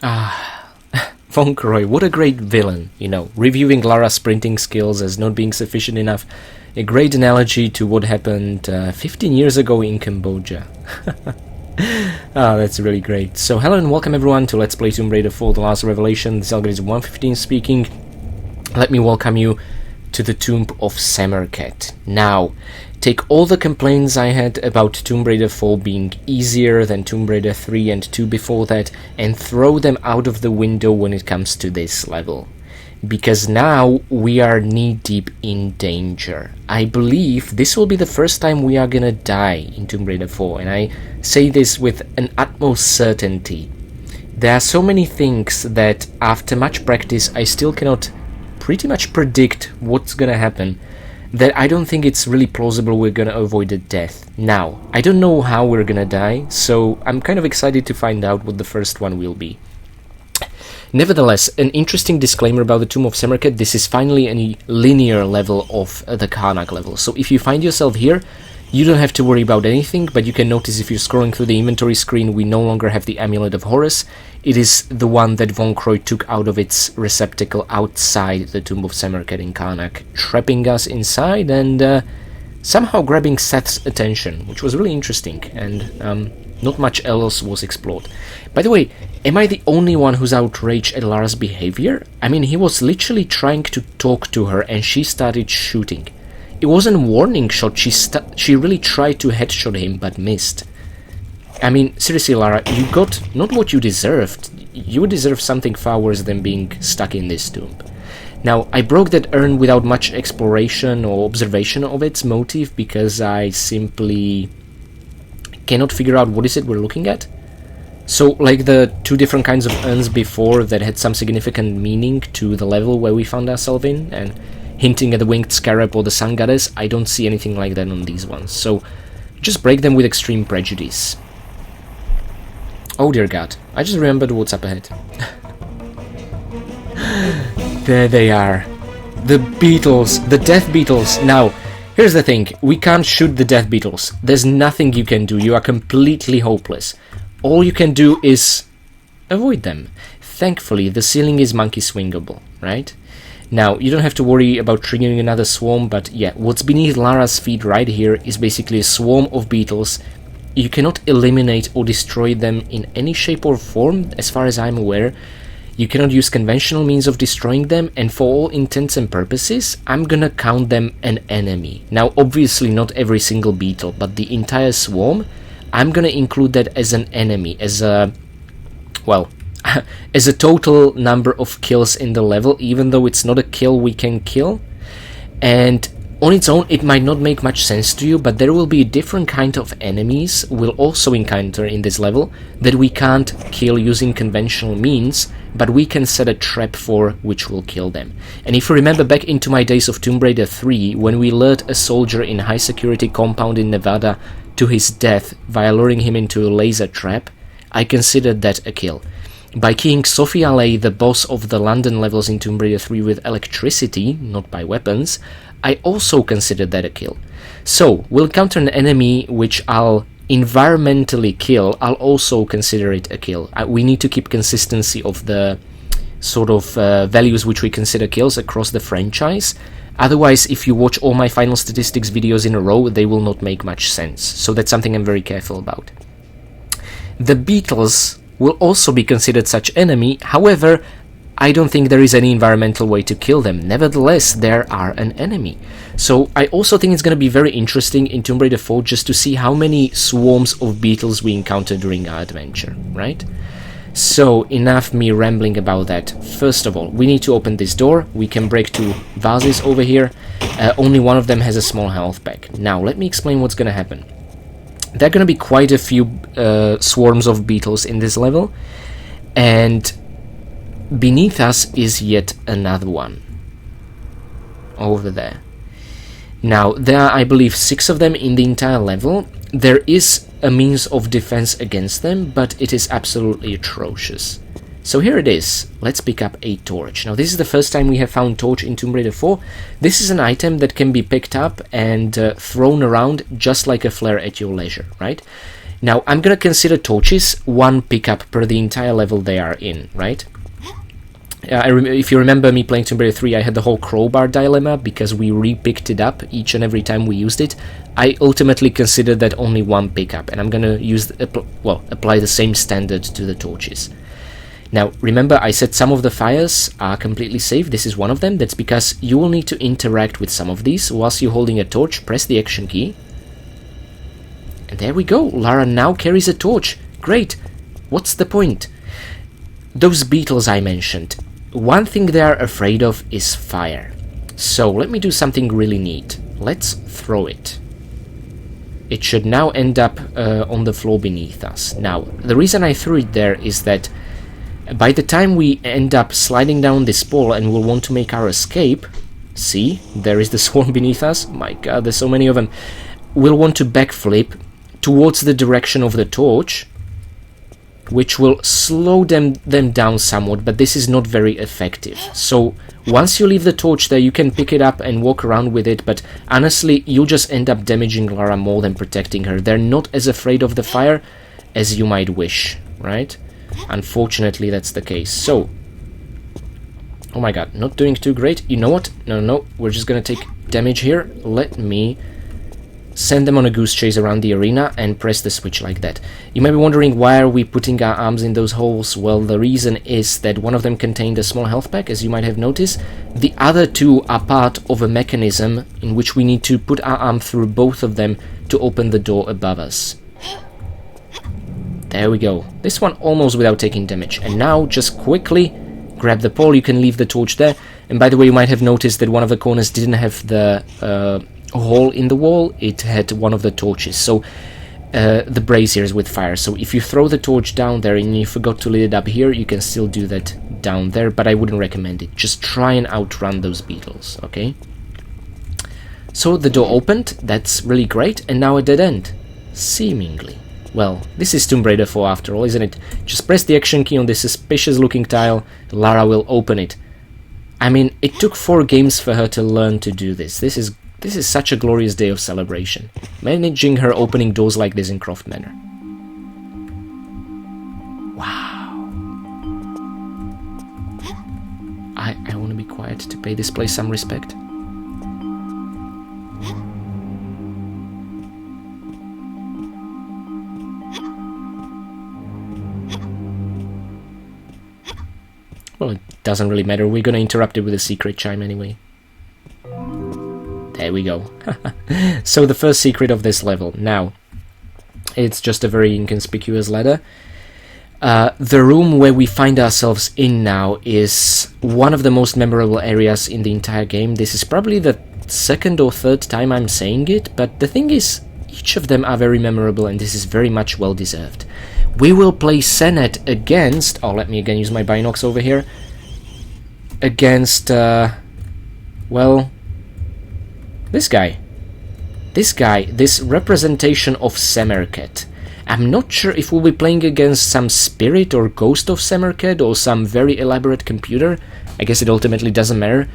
Ah, Von Croy, what a great villain, you know, reviewing Lara's sprinting skills as not being sufficient enough. A great analogy to what happened 15 years ago in Cambodia. That's really great. So hello and welcome everyone to Let's Play Tomb Raider 4 The Last Revelation. This is Algorithm 115 speaking. Let me welcome you to the Tomb of Semerkhet. Now, take all the complaints I had about Tomb Raider 4 being easier than Tomb Raider 3 and 2 before that and throw them out of the window when it comes to this level. Because now we are knee-deep in danger. I believe this will be the first time we are gonna die in Tomb Raider 4, and I say this with an utmost certainty. There are so many things that after much practice I still cannot pretty much predict what's gonna happen, that I don't think it's really plausible we're gonna avoid a death. Now, I don't know how we're gonna die, so I'm kind of excited to find out what the first one will be. Nevertheless, an interesting disclaimer about the Tomb of Semerkhet: this is finally a linear level of the Karnak level. So if you find yourself here, you don't have to worry about anything, but you can notice if you're scrolling through the inventory screen, we no longer have the Amulet of Horus. It is the one that Von Croy took out of its receptacle outside the Tomb of Semerkhet in Karnak, trapping us inside and somehow grabbing Seth's attention, which was really interesting, and not much else was explored. By the way, am I the only one who's outraged at Lara's behavior? I mean, he was literally trying to talk to her and she started shooting. It wasn't a warning shot, she really tried to headshot him but missed. I mean, seriously Lara, you got not what you deserved. You deserve something far worse than being stuck in this tomb. Now, I broke that urn without much exploration or observation of its motive because I simply cannot figure out what is it we're looking at. So, like the two different kinds of urns before that had some significant meaning to the level where we found ourselves in, and hinting at the winged scarab or the sun goddess, I don't see anything like that on these ones. So, just break them with extreme prejudice. Oh dear god, I just remembered what's up ahead. There they are. The beetles, the death beetles. Now, here's the thing, we can't shoot the death beetles. There's nothing you can do, you are completely hopeless. All you can do is avoid them. Thankfully, the ceiling is monkey swingable, right? Now, you don't have to worry about triggering another swarm, but yeah, what's beneath Lara's feet right here is basically a swarm of beetles. You cannot eliminate or destroy them in any shape or form, as far as I'm aware. You cannot use conventional means of destroying them, and for all intents and purposes, I'm gonna count them an enemy. Now, obviously not every single beetle, but the entire swarm, I'm gonna include that as an enemy, as a, well, as a total number of kills in the level, even though it's not a kill we can kill. And on its own, it might not make much sense to you, but there will be a different kind of enemies we'll also encounter in this level that we can't kill using conventional means, but we can set a trap for which will kill them. And if you remember back into my days of Tomb Raider 3, when we lured a soldier in a high security compound in Nevada to his death via luring him into a laser trap, I considered that a kill. By keying Sophia Lay, the boss of the London levels in Tomb Raider 3, with electricity, not by weapons, I also considered that a kill. So, we'll encounter an enemy which I'll environmentally kill, I'll also consider it a kill. We need to keep consistency of the sort of values which we consider kills across the franchise. Otherwise, if you watch all my final statistics videos in a row, they will not make much sense. So that's something I'm very careful about. The beetles will also be considered such enemy, however, I don't think there is any environmental way to kill them. Nevertheless, they are an enemy. So I also think it's going to be very interesting in Tomb Raider 4 just to see how many swarms of beetles we encounter during our adventure, right? So, enough me rambling about that. First of all, we need to open this door. We can break two vases over here. Only one of them has a small health pack. Now, let me explain what's going to happen. There are going to be quite a few swarms of beetles in this level, and beneath us is yet another one. Over there. Now, there are, I believe, 6 of them in the entire level. There is a means of defense against them, but it is absolutely atrocious. So here it is. Let's pick up a torch. Now, this is the first time we have found torch in Tomb Raider 4. This is an item that can be picked up and thrown around just like a flare at your leisure, right? Now, I'm gonna consider torches 1 pickup per the entire level they are in, right? If you remember me playing Tomb Raider 3, I had the whole crowbar dilemma because we re-picked it up each and every time we used it. I ultimately considered that only 1 pickup, and I'm gonna use apply the same standard to the torches. Now, remember I said some of the fires are completely safe. This is one of them. That's because you will need to interact with some of these. Whilst you're holding a torch, press the action key. And there we go. Lara now carries a torch. Great. What's the point? Those beetles I mentioned. One thing they are afraid of is fire. So let me do something really neat. Let's throw it. It should now end up on the floor beneath us. Now, the reason I threw it there is that by the time we end up sliding down this pole and we'll want to make our escape, see, there is the swarm beneath us. My god, there's so many of them. We'll want to backflip towards the direction of the torch, which will slow them down somewhat, but this is not very effective. So once you leave the torch there, you can pick it up and walk around with it, but honestly, you'll just end up damaging Lara more than protecting her. They're not as afraid of the fire as you might wish, right? Unfortunately, that's the case. So, oh my god, not doing too great. You know what? No, we're just gonna take damage here. Let me send them on a goose chase around the arena and press the switch like that. You might be wondering, why are we putting our arms in those holes? Well, the reason is that one of them contained a small health pack, as you might have noticed. The other 2 are part of a mechanism in which we need to put our arm through both of them to open the door above us. There we go. This one almost without taking damage. And now, just quickly grab the pole. You can leave the torch there. And by the way, you might have noticed that one of the corners didn't have the hole in the wall. It had one of the torches. So the braziers with fire. So if you throw the torch down there and you forgot to lit it up here, you can still do that down there. But I wouldn't recommend it. Just try and outrun those beetles, okay? So the door opened. That's really great. And now a dead end. Seemingly. Well, this is Tomb Raider 4 after all, isn't it? Just press the action key on this suspicious looking tile, Lara will open it. I mean, it took 4 games for her to learn to do this. This is such a glorious day of celebration. Managing her opening doors like this in Croft manner. Wow. I want to be quiet to pay this place some respect. Well, it doesn't really matter. We're gonna interrupt it with a secret chime anyway. There we go. So the first secret of this level. Now, it's just a very inconspicuous ladder. The room where we find ourselves in now is one of the most memorable areas in the entire game. This is probably the 2nd or 3rd time I'm saying it, but the thing is, each of them are very memorable and this is very much well deserved. We will play Senet against... Oh, let me again use my binocs over here. Against, well... This guy. This representation of Semerkhet. I'm not sure if we'll be playing against some spirit or ghost of Semerkhet or some very elaborate computer. I guess it ultimately doesn't matter.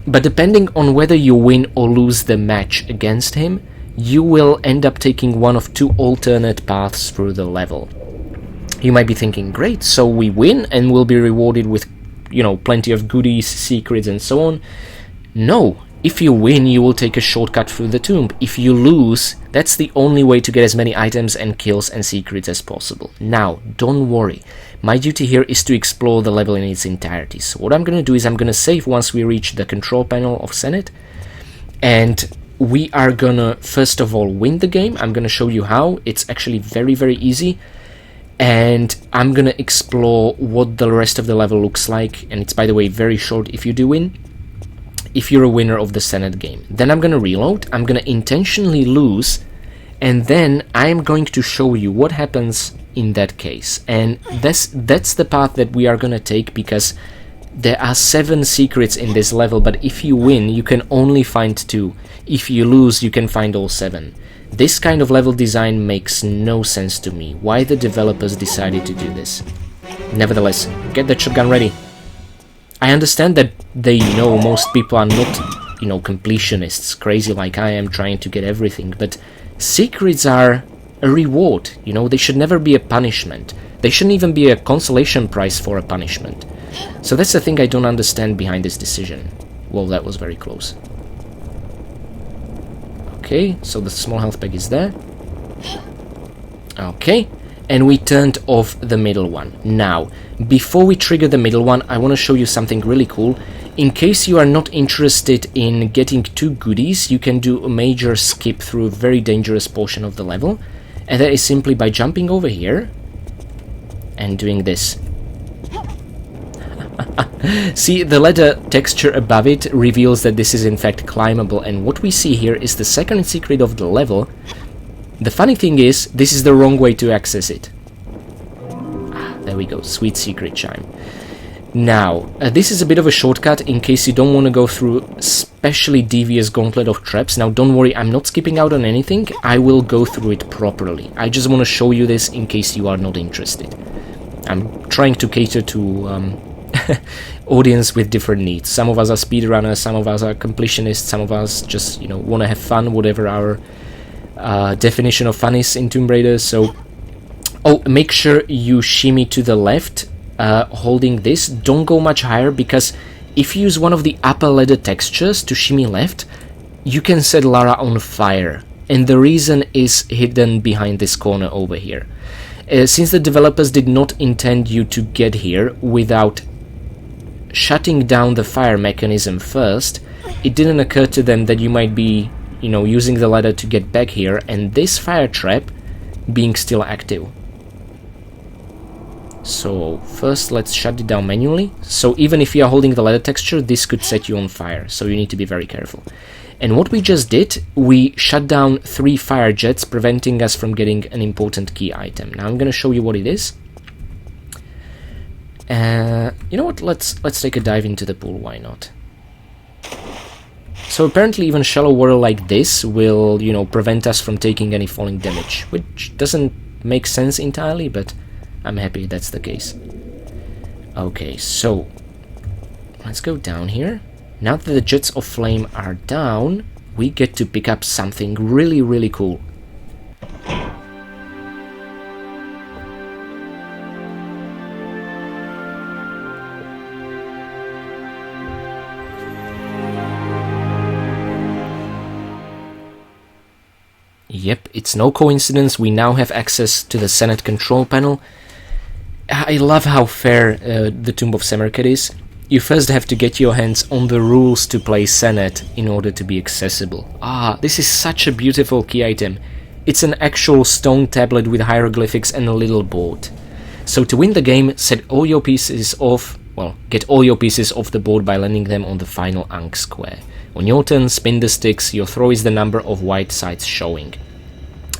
But depending on whether you win or lose the match against him, you will end up taking one of 2 alternate paths through the level. You might be thinking, great, so we win and we'll be rewarded with, you know, plenty of goodies, secrets and so on. No, if you win, you will take a shortcut through the tomb. If you lose, that's the only way to get as many items and kills and secrets as possible. Now, don't worry. My duty here is to explore the level in its entirety. So what I'm going to do is I'm going to save once we reach the control panel of Senet. And we are going to, first of all, win the game. I'm going to show you how. It's actually very, very easy. And I'm gonna explore what the rest of the level looks like, and it's, by the way, very short if you do win, if you're a winner of the Senet game. Then I'm gonna reload, I'm gonna intentionally lose, and then I'm going to show you what happens in that case. And that's the path that we are gonna take, because there are 7 secrets in this level, but if you win, you can only find 2. If you lose, you can find all 7. This kind of level design makes no sense to me. Why the developers decided to do this? Nevertheless, get that shotgun ready. I understand that they know most people are not, you know, completionists, crazy like I am trying to get everything, but secrets are a reward, you know? They should never be a punishment. They shouldn't even be a consolation prize for a punishment. So that's the thing I don't understand behind this decision. Well, that was very close. Okay, so the small health pack is there. Okay, and we turned off the middle one. Now, before we trigger the middle one, I want to show you something really cool. In case you are not interested in getting 2 goodies, you can do a major skip through a very dangerous portion of the level. And that is simply by jumping over here and doing this. See, the ladder texture above it reveals that this is in fact climbable, and what we see here is the second secret of the level. The funny thing is, this is the wrong way to access it. There we go, sweet secret chime. Now, this is a bit of a shortcut in case you don't want to go through especially devious gauntlet of traps. Now, don't worry, I'm not skipping out on anything. I will go through it properly. I just want to show you this in case you are not interested. I'm trying to cater to audience with different needs. Some of us are speedrunners, some of us are completionists, some of us just, you know, want to have fun, whatever our definition of fun is in Tomb Raider. So, oh, make sure you shimmy to the left, holding this. Don't go much higher, because if you use one of the upper ladder textures to shimmy left, you can set Lara on fire, and the reason is hidden behind this corner over here. Since the developers did not intend you to get here without shutting down the fire mechanism first, it didn't occur to them that you might be, you know, using the ladder to get back here, and this fire trap being still active. So first let's shut it down manually. So even if you are holding the ladder texture, this could set you on fire, so you need to be very careful. And what we just did, we shut down 3 fire jets, preventing us from getting an important key item. Now I'm going to show you what it is. You know what, let's take a dive into the pool, why not? So apparently even shallow water like this will, you know, prevent us from taking any falling damage, which doesn't make sense entirely, but I'm happy that's the case. Okay, so let's go down here. Now that the jets of flame are down, we get to pick up something really, really cool. Yep, it's no coincidence we now have access to the Senet control panel. I love how fair the Tomb of Semerkhet is. You first have to get your hands on the rules to play Senet in order to be accessible. Ah, this is such a beautiful key item. It's an actual stone tablet with hieroglyphics and a little board. So to win the game, set all your pieces off, well, get all your pieces off the board by landing them on the final Ankh square. On your turn, spin the sticks, your throw is the number of white sides showing.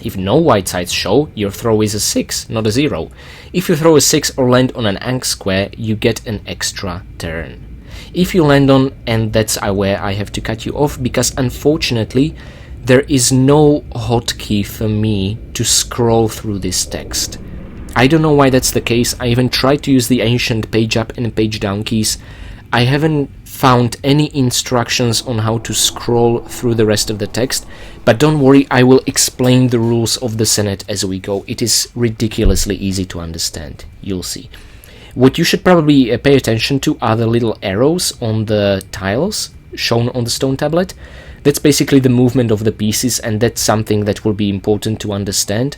If no white sides show, your throw is a 6, not a 0. If you throw a 6 or land on an Ankh square, you get an extra turn. If you land on, and that's where I have to cut you off, because unfortunately there is no hotkey for me to scroll through this text. I don't know why that's the case. I even tried to use the ancient page up and page down keys. I haven't found any instructions on how to scroll through the rest of the text, but don't worry, I will explain the rules of the Senet as we go. It is ridiculously easy to understand, you'll see. What you should probably pay attention to are the little arrows on the tiles shown on the stone tablet. That's basically the movement of the pieces, and that's something that will be important to understand.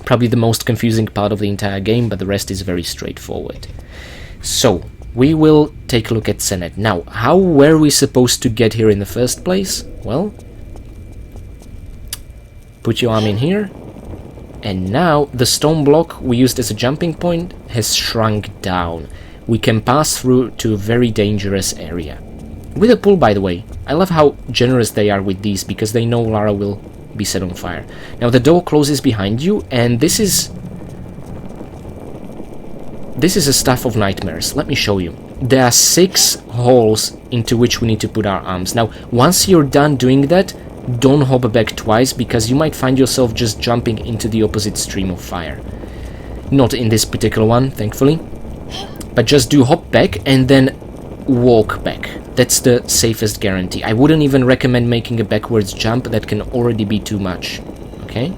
Probably the most confusing part of the entire game, but the rest is very straightforward. So, we will take a look at Senet. Now, how were we supposed to get here in the first place? Well, put your arm in here, and now the stone block we used as a jumping point has shrunk down. We can pass through to a very dangerous area. With a pull, by the way. I love how generous they are with these, because they know Lara will be set on fire. Now the door closes behind you, and this is a stuff of nightmares. Let me show you. There are 6 holes into which we need to put our arms. Now, once you're done doing that, don't hop back twice, because you might find yourself just jumping into the opposite stream of fire. Not in this particular one, thankfully. But just do hop back and then walk back. That's the safest guarantee. I wouldn't even recommend making a backwards jump. That can already be too much. Okay?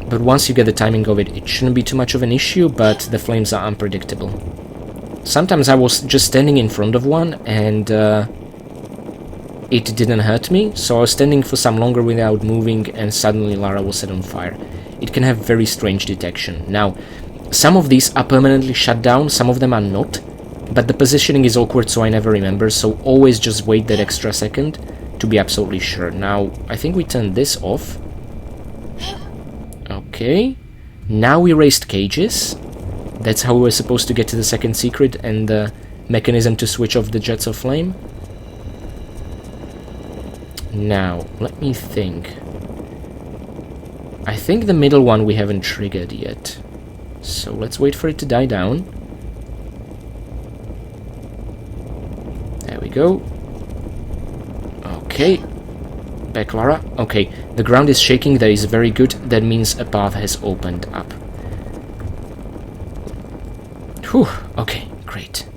But once you get the timing of it, it shouldn't be too much of an issue, but the flames are unpredictable. Sometimes I was just standing in front of one and it didn't hurt me, so I was standing for some longer without moving and suddenly Lara was set on fire. It can have very strange detection. Now, some of these are permanently shut down, some of them are not, but the positioning is awkward so I never remember, so always just wait that extra second to be absolutely sure. Now, I think we turned this off. Okay, now we raised cages. That's how we're supposed to get to the second secret and the mechanism to switch off the jets of flame. Now, let me think. I think the middle one we haven't triggered yet. So let's wait for it to die down. There we go. Okay. Back, Lara. Okay, the ground is shaking, that is very good. That means a path has opened up. Whew, okay, great.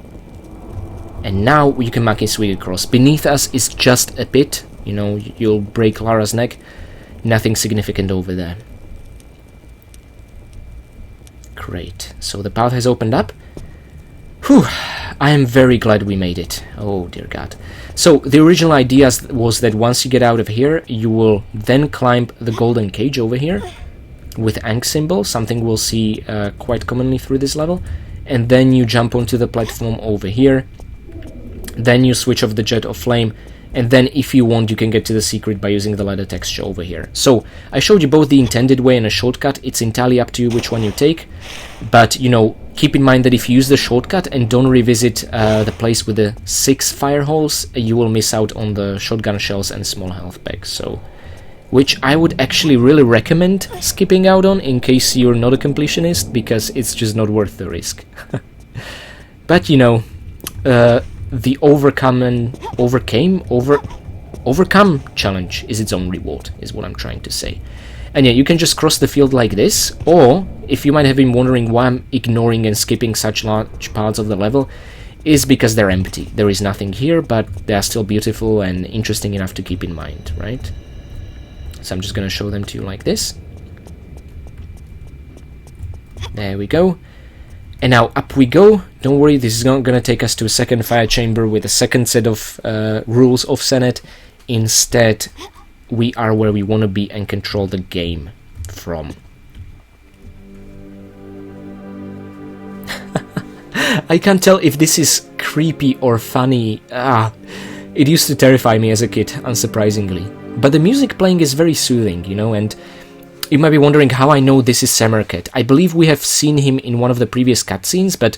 And now you can make it swing across. Beneath us is just a pit. You know, you'll break Lara's neck. Nothing significant over there. Great. So the path has opened up. Whew, I am very glad we made it. Oh, dear God. So the original idea was that once you get out of here, you will then climb the golden cage over here with Ankh symbol, something we'll see quite commonly through this level. And then you jump onto the platform over here. Then you switch off the jet of flame. And then if you want, you can get to the secret by using the ladder texture over here. So I showed you both the intended way and a shortcut. It's entirely up to you which one you take. But, you know, keep in mind that if you use the shortcut and don't revisit the place with the 6 fire holes, you will miss out on the shotgun shells and small health packs. So, which I would actually really recommend skipping out on in case you're not a completionist, because it's just not worth the risk. But, you know, the overcome challenge is its own reward, is what I'm trying to say. And yeah, you can just cross the field like this, or if you might have been wondering why I'm ignoring and skipping such large parts of the level, is because they're empty. There is nothing here, but they are still beautiful and interesting enough to keep in mind, right? So I'm just going to show them to you like this. There we go. And now up we go. Don't worry, this is not going to take us to a second fire chamber with a second set of rules of Senet. Instead, we are where we want to be and control the game from. I can't tell if this is creepy or funny. It used to terrify me as a kid, unsurprisingly. But the music playing is very soothing, you know, and you might be wondering how I know this is Semerkhet. I believe we have seen him in one of the previous cutscenes, but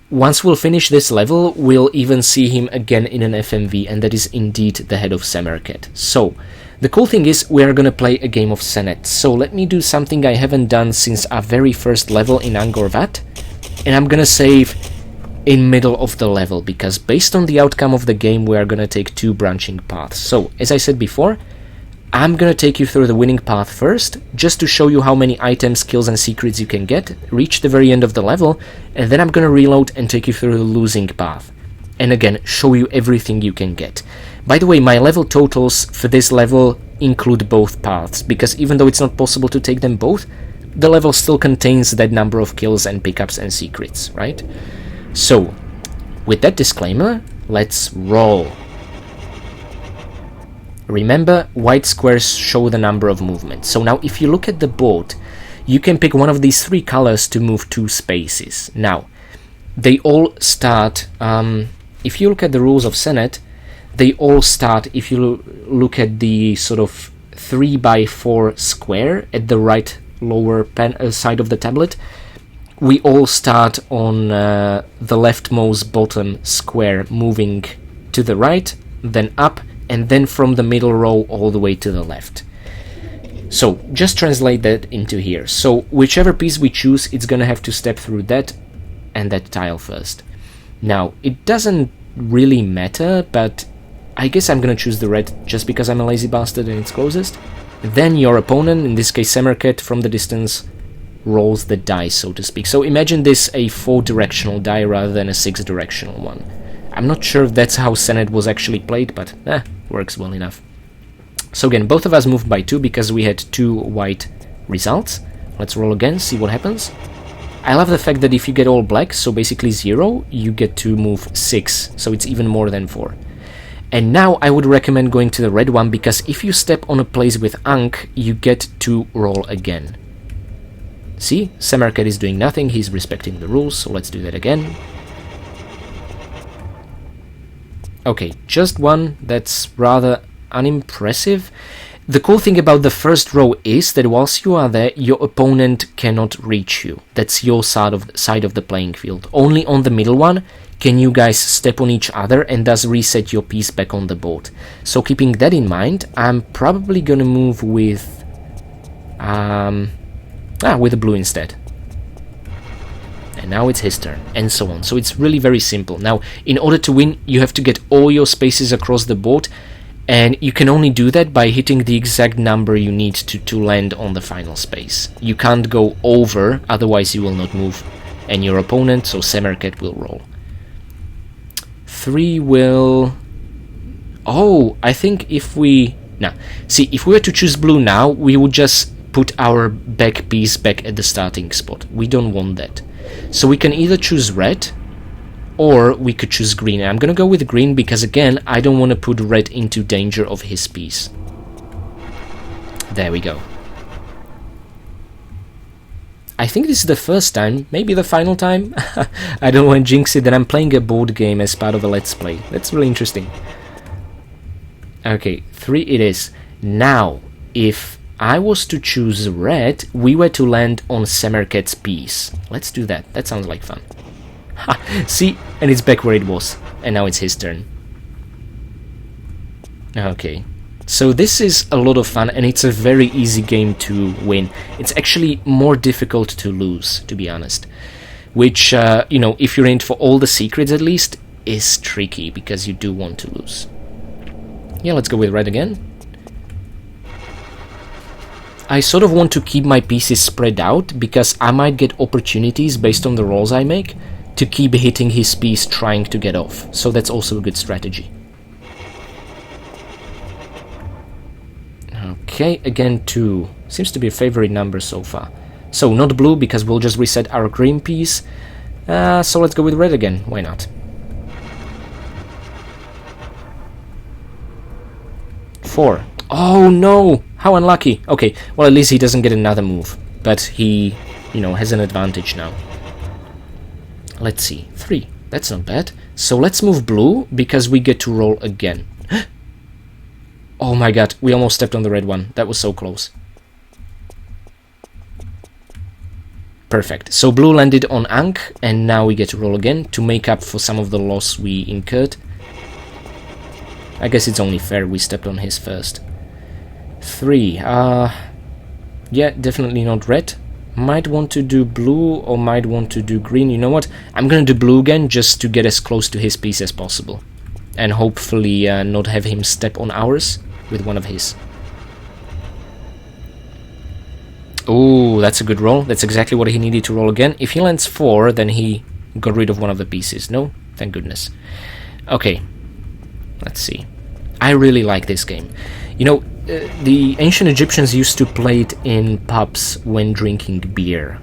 once we'll finish this level, we'll even see him again in an FMV, and that is indeed the head of Semerkhet. So, the cool thing is we are gonna play a game of Senet. So let me do something I haven't done since our very first level in Angkor Wat, and I'm gonna save in middle of the level, because based on the outcome of the game, we are gonna take 2 branching paths. So, as I said before, I'm gonna take you through the winning path first, just to show you how many items, skills and secrets you can get, reach the very end of the level, and then I'm gonna reload and take you through the losing path. And again, show you everything you can get. By the way, my level totals for this level include both paths, because even though it's not possible to take them both, the level still contains that number of kills and pickups and secrets, right? So, with that disclaimer, let's roll. Remember, white squares show the number of movements. So now if you look at the board, you can pick one of these 3 colors to move 2 spaces. Now, they all start, if you look at the rules of Senet, they all start, if you look at the sort of 3x4 square at the right lower side of the tablet, we all start on the leftmost bottom square, moving to the right, then up, and then from the middle row all the way to the left. So just translate that into here. So whichever piece we choose, it's gonna have to step through that and that tile first. Now, it doesn't really matter, but I guess I'm gonna choose the red just because I'm a lazy bastard and it's closest. Then your opponent, in this case Semerkhet, from the distance rolls the dice, so to speak. So imagine this a 4-directional die rather than a 6-directional one. I'm not sure if that's how Senet was actually played, but works well enough. So again, both of us moved by 2 because we had 2 white results. Let's roll again, see what happens. I love the fact that if you get all black, so basically 0, you get to move 6, so it's even more than 4. And now I would recommend going to the red one, because if you step on a place with Ankh, you get to roll again. See, Semerkhet is doing nothing, he's respecting the rules, so let's do that again. Okay, just one, that's rather unimpressive. The cool thing about the first row is that whilst you are there, your opponent cannot reach you. That's your side of the playing field. Only on the middle one can you guys step on each other and thus reset your piece back on the board. So keeping that in mind, I'm probably gonna move with a blue instead. And now it's his turn, and so on. So it's really very simple. Now, in order to win, you have to get all your spaces across the board, and you can only do that by hitting the exact number you need to land on the final space. You can't go over, otherwise you will not move, and your opponent, so Semerkhet, will roll. 3 will... Oh, I think if we... Now, see, if we were to choose blue now, we would just put our back piece back at the starting spot. We don't want that. So we can either choose red, or we could choose green. I'm gonna go with green because, again, I don't want to put red into danger of his piece. There we go. I think this is the first time, maybe the final time. I don't want to jinx it, that I'm playing a board game as part of a let's play. That's really interesting. Okay, 3 it is. Now, if I was to choose red, we were to land on Semerkhet's piece. Let's do that. That sounds like fun. Ha! See? And it's back where it was. And now it's his turn. Okay. So this is a lot of fun, and it's a very easy game to win. It's actually more difficult to lose, to be honest. Which, you know, if you're in for all the secrets at least, is tricky, because you do want to lose. Yeah, let's go with red again. I sort of want to keep my pieces spread out, because I might get opportunities based on the rolls I make to keep hitting his piece trying to get off. So that's also a good strategy. Okay, again 2. Seems to be a favorite number so far. So not blue, because we'll just reset our green piece. So let's go with red again. Why not? 4. Oh no! How unlucky. Okay, well, at least he doesn't get another move. But he, you know, has an advantage now. Let's see. 3. That's not bad. So let's move blue, because we get to roll again. Oh my god, we almost stepped on the red one. That was so close. Perfect. So blue landed on Ankh, and now we get to roll again to make up for some of the loss we incurred. I guess it's only fair we stepped on his first. 3. Yeah, definitely not red. Might want to do blue, or might want to do green. You know what? I'm gonna do blue again, just to get as close to his piece as possible. And hopefully not have him step on ours with one of his. Oh, that's a good roll. That's exactly what he needed to roll again. If he lands 4, then he got rid of one of the pieces. No? Thank goodness. Okay. Let's see. I really like this game. You know, the ancient Egyptians used to play it in pubs when drinking beer.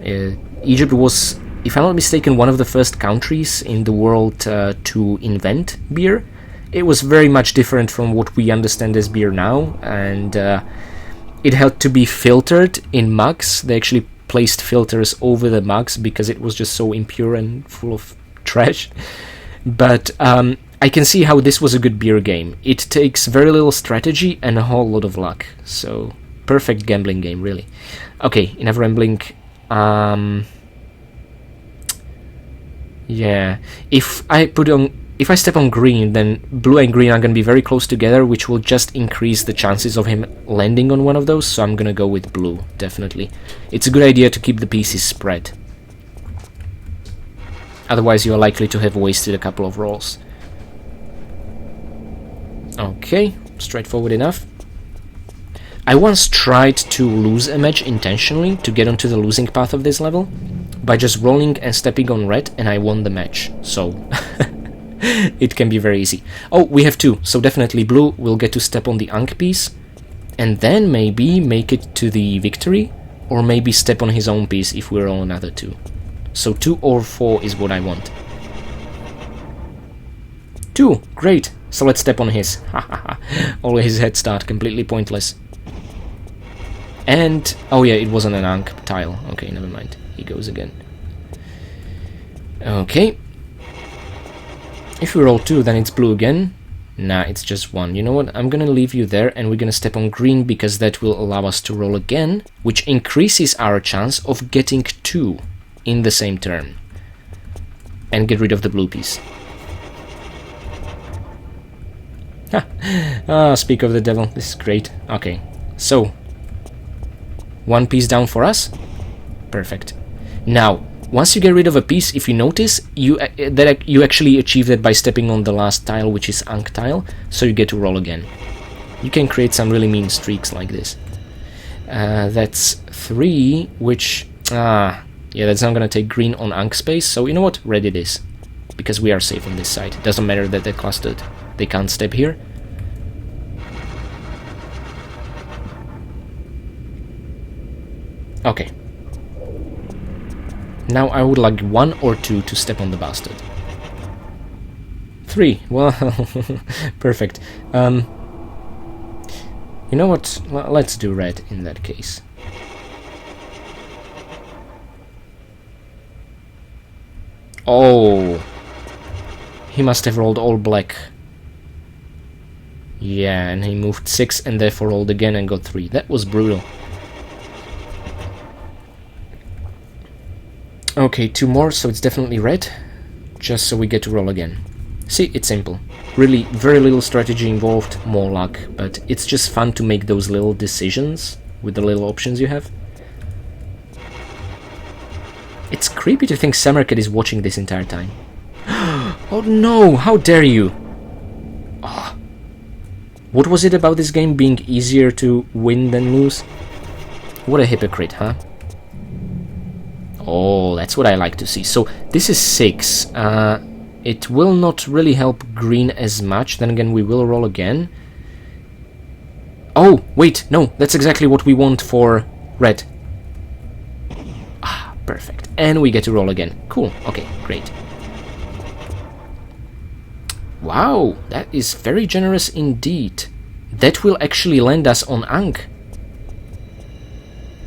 Egypt was, if I'm not mistaken, one of the first countries in the world to invent beer. It was very much different from what we understand as beer now, and it had to be filtered in mugs. They actually placed filters over the mugs because it was just so impure and full of trash. But I can see how this was a good beer game. It takes very little strategy and a whole lot of luck. So, perfect gambling game, really. Okay, enough rambling. Yeah, if I step on green, then blue and green are going to be very close together, which will just increase the chances of him landing on one of those, so I'm going to go with blue, definitely. It's a good idea to keep the pieces spread. Otherwise, you're likely to have wasted a couple of rolls. Okay, straightforward enough. I once tried to lose a match intentionally to get onto the losing path of this level by just rolling and stepping on red, and I won the match, so it can be very easy. Oh, we have 2, so definitely blue will get to step on the Ankh piece, and then maybe make it to the victory, or maybe step on his own piece if we roll another 2. So 2 or 4 is what I want. 2, great. So let's step on his. All his head start, completely pointless. And, oh yeah, it wasn't an Ankh tile. Okay, never mind. He goes again. Okay. If we roll 2, then it's blue again. Nah, it's just 1. You know what? I'm gonna leave you there, and we're gonna step on green, because that will allow us to roll again, which increases our chance of getting 2 in the same turn. And get rid of the blue piece. Speak of the devil. This is great. Okay, so 1 piece down for us. Perfect. Now, once you get rid of a piece, if you notice, you actually achieve that by stepping on the last tile, which is Ankh tile, so you get to roll again. You can create some really mean streaks like this. That's 3, which... yeah, that's not gonna take green on Ankh space, so you know what? Red it is. Because we are safe on this side. Doesn't matter that they're clustered. They can't step here. Okay. Now I would like 1 or 2 to step on the bastard. 3. Well, perfect. You know what? Let's do red in that case. Oh. He must have rolled all black. Yeah, and he moved 6 and therefore rolled again and got 3. That was brutal. Okay, 2 more, so it's definitely red. Just so we get to roll again. See, it's simple. Really, very little strategy involved, more luck. But it's just fun to make those little decisions with the little options you have. It's creepy to think Semerkhet is watching this entire time. Oh no, how dare you! Oh. What was it about this game being easier to win than lose? What a hypocrite, huh? Oh, that's what I like to see. So, this is 6. It will not really help green as much. Then again, we will roll again. Oh, wait, no, that's exactly what we want for red. Ah, perfect. And we get to roll again. Cool, okay, great. Wow, that is very generous indeed. That will actually land us on Ankh.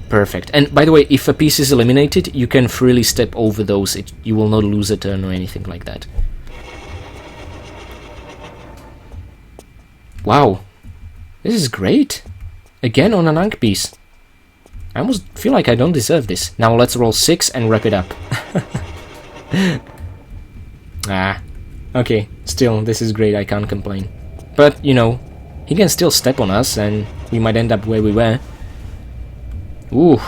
Perfect. And by the way, if a piece is eliminated, you can freely step over those. You will not lose a turn or anything like that. Wow. This is great. Again on an Ankh piece. I almost feel like I don't deserve this. Now let's roll 6 and wrap it up. Okay. Still, this is great. I can't complain. But, you know, he can still step on us and we might end up where we were. Ooh.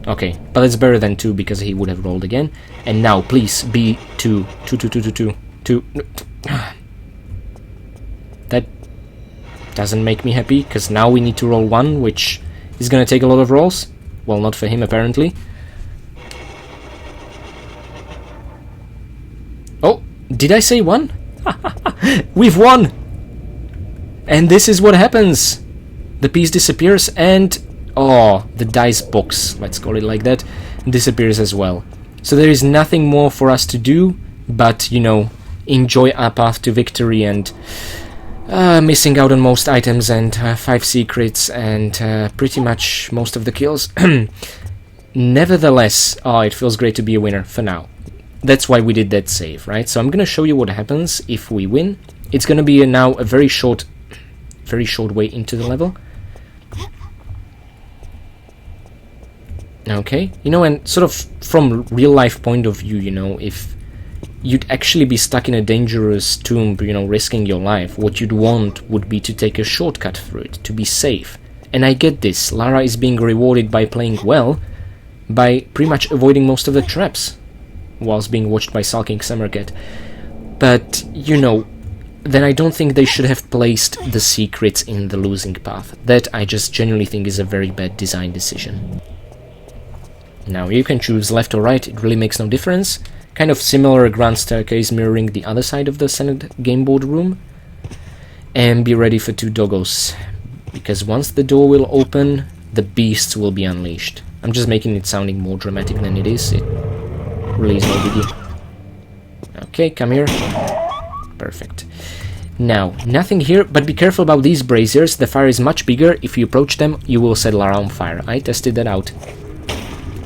Okay, but it's better than 2 because he would have rolled again. And now, please, be 2. 2, 2, 2, 2, 2, 2. That doesn't make me happy, because now we need to roll 1, which is gonna take a lot of rolls. Well, not for him, apparently. Oh, did I say 1? We've won! And this is what happens. The piece disappears and... oh, the dice box, let's call it like that, disappears as well. So there is nothing more for us to do but, you know, enjoy our path to victory and missing out on most items and 5 secrets and pretty much most of the kills. Nevertheless, oh, it feels great to be a winner for now. That's why we did that save, right? So I'm gonna show you what happens if we win. It's gonna be now a very short way into the level. Okay, you know, and sort of from real life point of view, you know, if you'd actually be stuck in a dangerous tomb, you know, risking your life, what you'd want would be to take a shortcut through it, to be safe. And I get this, Lara is being rewarded by playing well, by pretty much avoiding most of the traps, whilst being watched by sulking Semerkhet. But, you know, then I don't think they should have placed the secrets in the losing path. That I just genuinely think is a very bad design decision. Now, you can choose left or right, it really makes no difference. Kind of similar grand staircase mirroring the other side of the Senet game board room. And be ready for 2 doggos. Because once the door will open, the beasts will be unleashed. I'm just making it sounding more dramatic than it is. It really is no biggie. Okay, come here. Perfect. Now, nothing here, but be careful about these braziers. The fire is much bigger. If you approach them, you will set Lara on fire. I tested that out,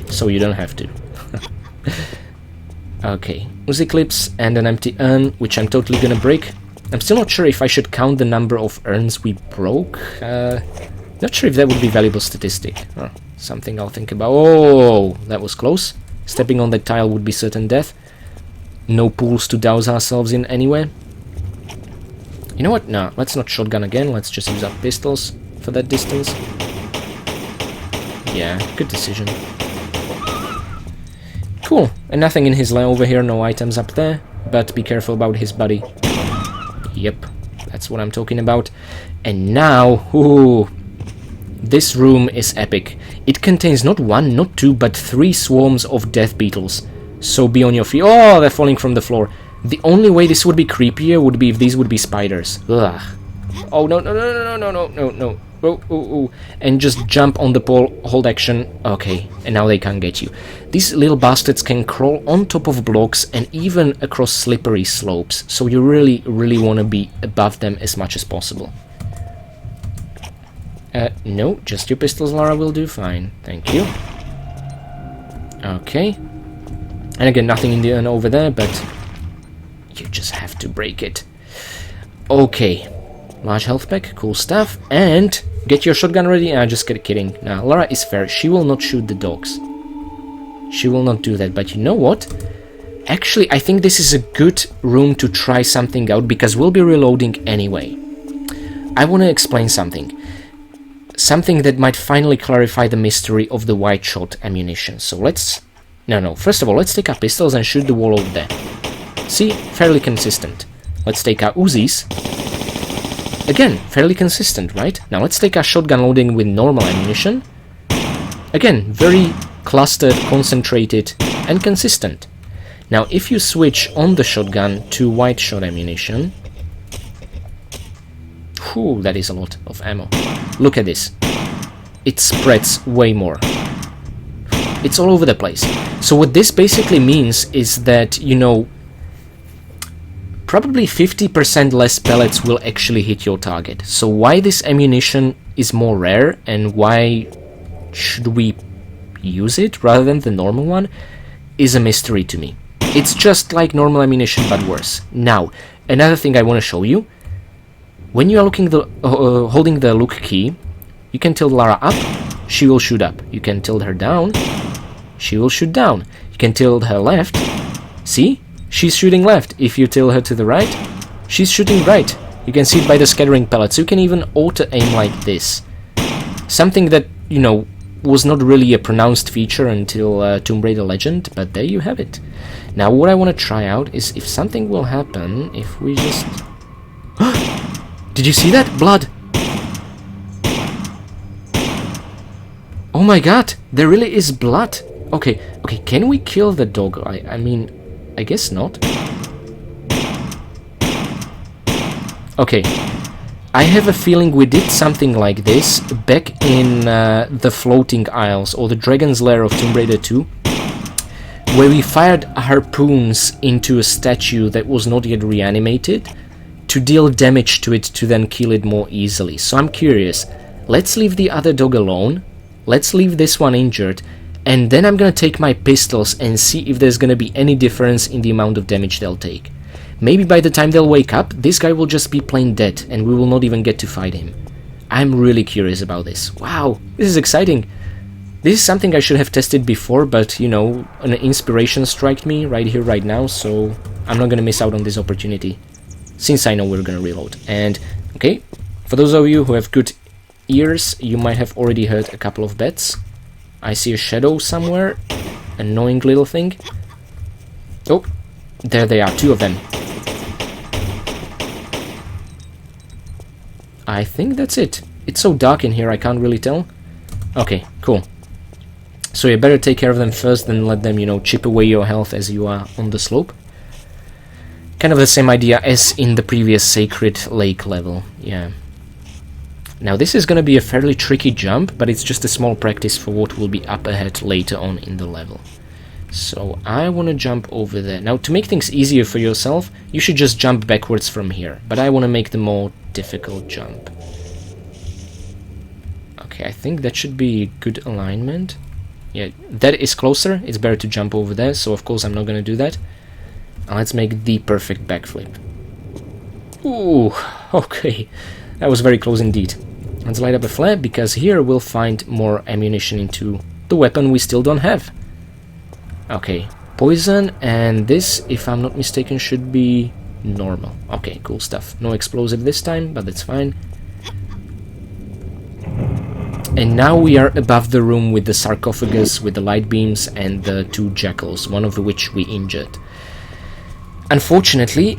so you don't have to. Okay, Uzi clips and an empty urn, which I'm totally gonna break. I'm still not sure if I should count the number of urns we broke. Not sure if that would be a valuable statistic. Oh, something I'll think about. Oh, that was close. Stepping on that tile would be certain death. No pools to douse ourselves in anyway. You know what? No, let's not shotgun again. Let's just use our pistols for that distance. Yeah, good decision. Cool. And nothing in his lair over here. No items up there. But be careful about his body. Yep, that's what I'm talking about. And now, ooh, this room is epic. It contains not one, not two, but 3 swarms of death beetles. So be on your feet. Oh, they're falling from the floor. The only way this would be creepier would be if these would be spiders. Ugh. Oh, no, no, no, no, no, no, no, no. Oh, oh, oh. And just jump on the pole, hold action. Okay, and now they can't get you. These little bastards can crawl on top of blocks and even across slippery slopes. So you really, really want to be above them as much as possible. No, just your pistols, Lara, will do fine. Thank you. Okay. And again, nothing in the urn over there, but you just have to break it. Okay. Large health pack, cool stuff. And get your shotgun ready. Just kidding. Now, Lara is fair. She will not shoot the dogs. She will not do that. But you know what? Actually, I think this is a good room to try something out because we'll be reloading anyway. I want to explain something. Something that might finally clarify the mystery of the white shot ammunition. So let's... No. First of all, let's take our pistols and shoot the wall over there. See? Fairly consistent. Let's take our Uzis. Again, fairly consistent, right? Now let's take our shotgun loading with normal ammunition. Again, very clustered, concentrated, and consistent. Now, if you switch on the shotgun to white shot ammunition... Whew, that is a lot of ammo. Look at this. It spreads way more. It's all over the place. So what this basically means is that, you know, probably 50% less pellets will actually hit your target. So why this ammunition is more rare and why should we use it rather than the normal one is a mystery to me. It's just like normal ammunition but worse. Now, another thing I want to show you. When you are holding the look key, you can tilt Lara up, she will shoot up. You can tilt her down, she will shoot down. You can tilt her left, see? She's shooting left. If you tilt her to the right, she's shooting right. You can see it by the scattering pellets. You can even auto-aim like this. Something that, you know, was not really a pronounced feature until Tomb Raider Legend, but there you have it. Now what I want to try out is if something will happen if we just... Did you see that? Blood! Oh my god! There really is blood! Okay, can we kill the dog? I mean, I guess not. Okay. I have a feeling we did something like this back in the Floating Isles, or the Dragon's Lair of Tomb Raider 2, where we fired harpoons into a statue that was not yet reanimated, to deal damage to it to then kill it more easily. So I'm curious, let's leave the other dog alone, let's leave this one injured, and then I'm gonna take my pistols and see if there's gonna be any difference in the amount of damage they'll take. Maybe by the time they'll wake up, this guy will just be plain dead and we will not even get to fight him. I'm really curious about this. Wow, this is exciting. This is something I should have tested before, but you know, an inspiration struck me right here, right now, so I'm not gonna miss out on this opportunity. Since I know we're gonna reload. And, okay, for those of you who have good ears, you might have already heard a couple of bets. I see a shadow somewhere. Annoying little thing. Oh, there they are, 2 of them. I think that's it. It's so dark in here, I can't really tell. Okay, cool. So you better take care of them first, then let them, you know, chip away your health as you are on the slope. Kind of the same idea as in the previous Sacred Lake level, yeah. Now this is going to be a fairly tricky jump, but it's just a small practice for what will be up ahead later on in the level. So I want to jump over there. Now to make things easier for yourself, you should just jump backwards from here, but I want to make the more difficult jump. Okay, I think that should be good alignment. Yeah, that is closer. It's better to jump over there, so of course I'm not going to do that. Now let's make the perfect backflip. Ooh, okay. That was very close indeed. Let's light up a flare, because here we'll find more ammunition into the weapon we still don't have. Okay, poison, and this, if I'm not mistaken, should be normal. Okay, cool stuff. No explosive this time, but that's fine. And now we are above the room with the sarcophagus, with the light beams, and the 2 jackals, one of which we injured. Unfortunately,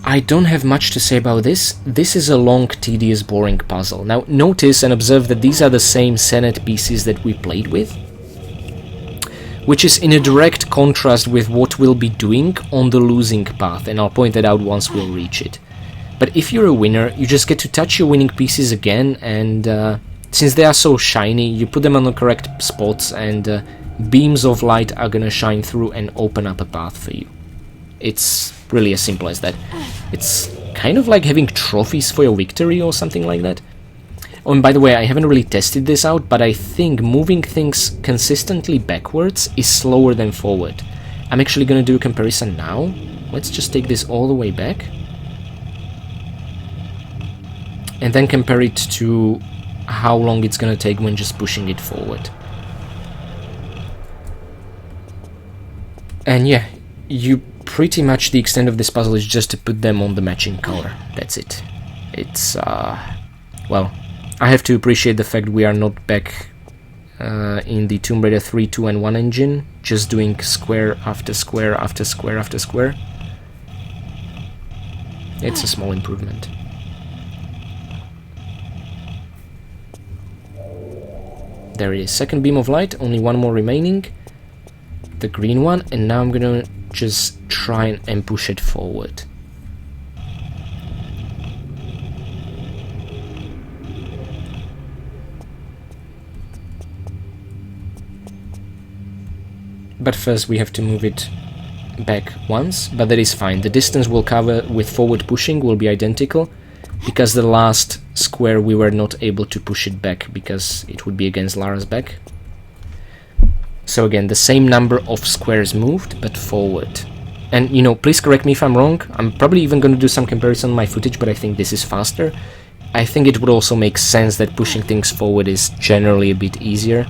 I don't have much to say about this. This is a long, tedious, boring puzzle. Now, notice and observe that these are the same Senet pieces that we played with, which is in a direct contrast with what we'll be doing on the losing path, and I'll point that out once we'll reach it. But if you're a winner, you just get to touch your winning pieces again, and since they are so shiny, you put them on the correct spots, and beams of light are gonna shine through and open up a path for you. It's really as simple as that. It's kind of like having trophies for your victory or something like that. Oh, and by the way, I haven't really tested this out, but I think moving things consistently backwards is slower than forward. I'm actually going to do a comparison now. Let's just take this all the way back. And then compare it to how long it's going to take when just pushing it forward. And yeah, pretty much the extent of this puzzle is just to put them on the matching color. That's it. It's, well, I have to appreciate the fact we are not back in the Tomb Raider 3, 2 and 1 engine, just doing square after square after square after square. It's a small improvement. There is second beam of light, only one more remaining. The green one, and now I'm gonna just try and push it forward. But first we have to move it back once, but that is fine. The distance we'll cover with forward pushing will be identical, because the last square we were not able to push it back because it would be against Lara's back. So again, the same number of squares moved, but forward. And, you know, please correct me if I'm wrong. I'm probably even going to do some comparison on my footage, but I think this is faster. I think it would also make sense that pushing things forward is generally a bit easier.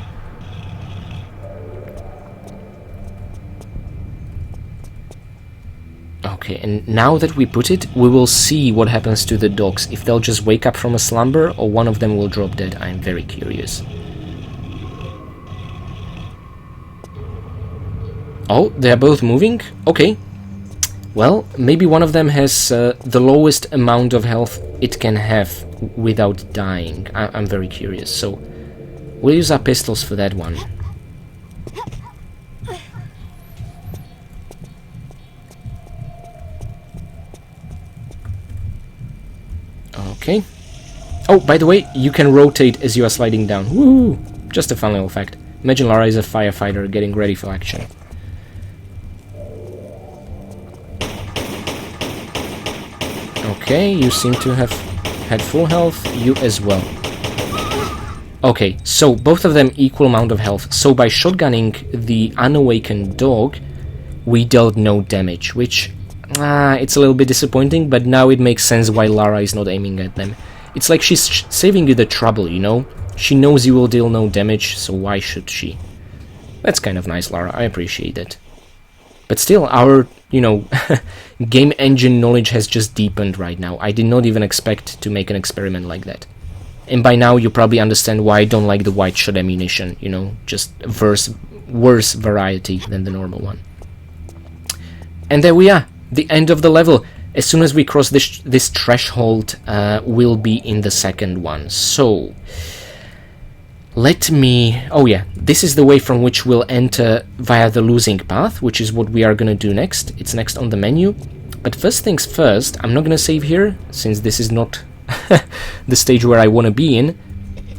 Okay, and now that we put it, we will see what happens to the dogs. If they'll just wake up from a slumber, or one of them will drop dead. I'm very curious. Oh, they're both moving? Okay. Well, maybe one of them has the lowest amount of health it can have without dying. I'm very curious, so we'll use our pistols for that one. Okay. Oh, by the way, you can rotate as you are sliding down. Woo! Just a fun little fact. Imagine Lara is a firefighter getting ready for action. Okay, you seem to have had full health, you as well. Okay, so both of them equal amount of health. So by shotgunning the unawakened dog, we dealt no damage, which it's a little bit disappointing, but now it makes sense why Lara is not aiming at them. It's like she's saving you the trouble, you know? She knows you will deal no damage, so why should she? That's kind of nice, Lara, I appreciate it. But still, our, you know, game engine knowledge has just deepened right now. I did not even expect to make an experiment like that. And by now you probably understand why I don't like the white shot ammunition, you know, just worse variety than the normal one. And there we are, the end of the level. As soon as we cross this threshold, we'll be in the second one. So, let me... Oh yeah, this is the way from which we'll enter via the losing path, which is what we are going to do next. It's next on the menu. But first things first, I'm not going to save here, since this is not the stage where I want to be in.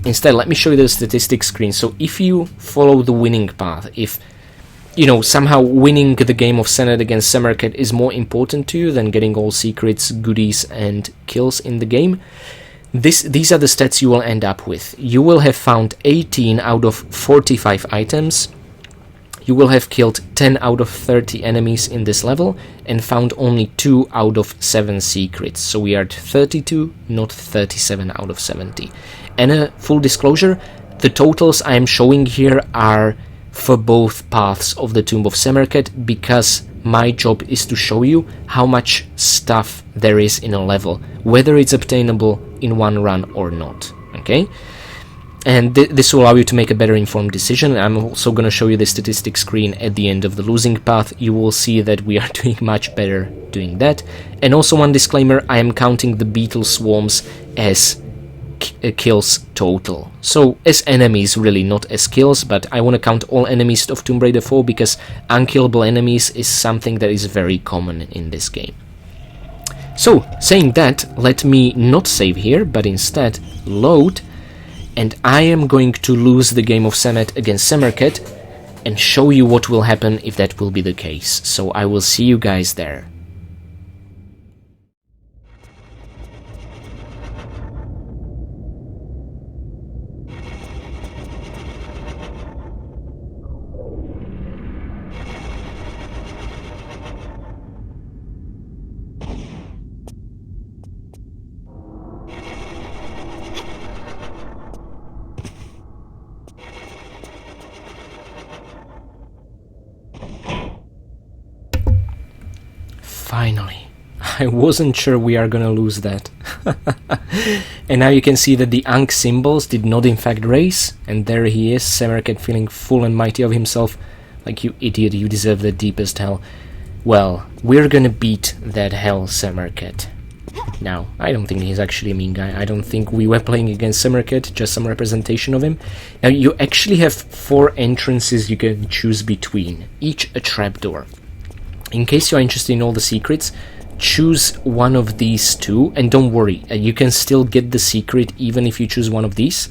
Instead, let me show you the statistics screen. So if you follow the winning path, if, you know, somehow winning the game of Senet against Semerkhet is more important to you than getting all secrets, goodies, and kills in the game, these are the stats you will end up with. You will have found 18 out of 45 items. You will have killed 10 out of 30 enemies in this level and found only 2 out of 7 secrets. So we are at 32, not 37 out of 70. And a full disclosure, the totals I am showing here are for both paths of the Tomb of Semerkhet, because my job is to show you how much stuff there is in a level, whether it's obtainable in one run or not, okay? And this will allow you to make a better informed decision. I'm also going to show you the statistics screen at the end of the losing path. You will see that we are doing much better doing that. And also one disclaimer, I am counting the beetle swarms as kills total. So as enemies, really, not as kills, but I want to count all enemies of Tomb Raider 4 because unkillable enemies is something that is very common in this game. So, saying that, let me not save here, but instead load, and I am going to lose the game of Senet against Semerkhet and show you what will happen if that will be the case. So I will see you guys there. Finally, I wasn't sure we are gonna lose that. And now you can see that the Ankh symbols did not in fact raise, and there he is, Semerkhet feeling full and mighty of himself, like, you idiot, you deserve the deepest hell. Well, we're gonna beat that hell, Semerkhet. Now, I don't think he's actually a mean guy. I don't think we were playing against Semerkhet, just some representation of him. Now, you actually have 4 entrances you can choose between, each a trapdoor. In case you are interested in all the secrets, choose one of these 2, and don't worry, you can still get the secret even if you choose one of these.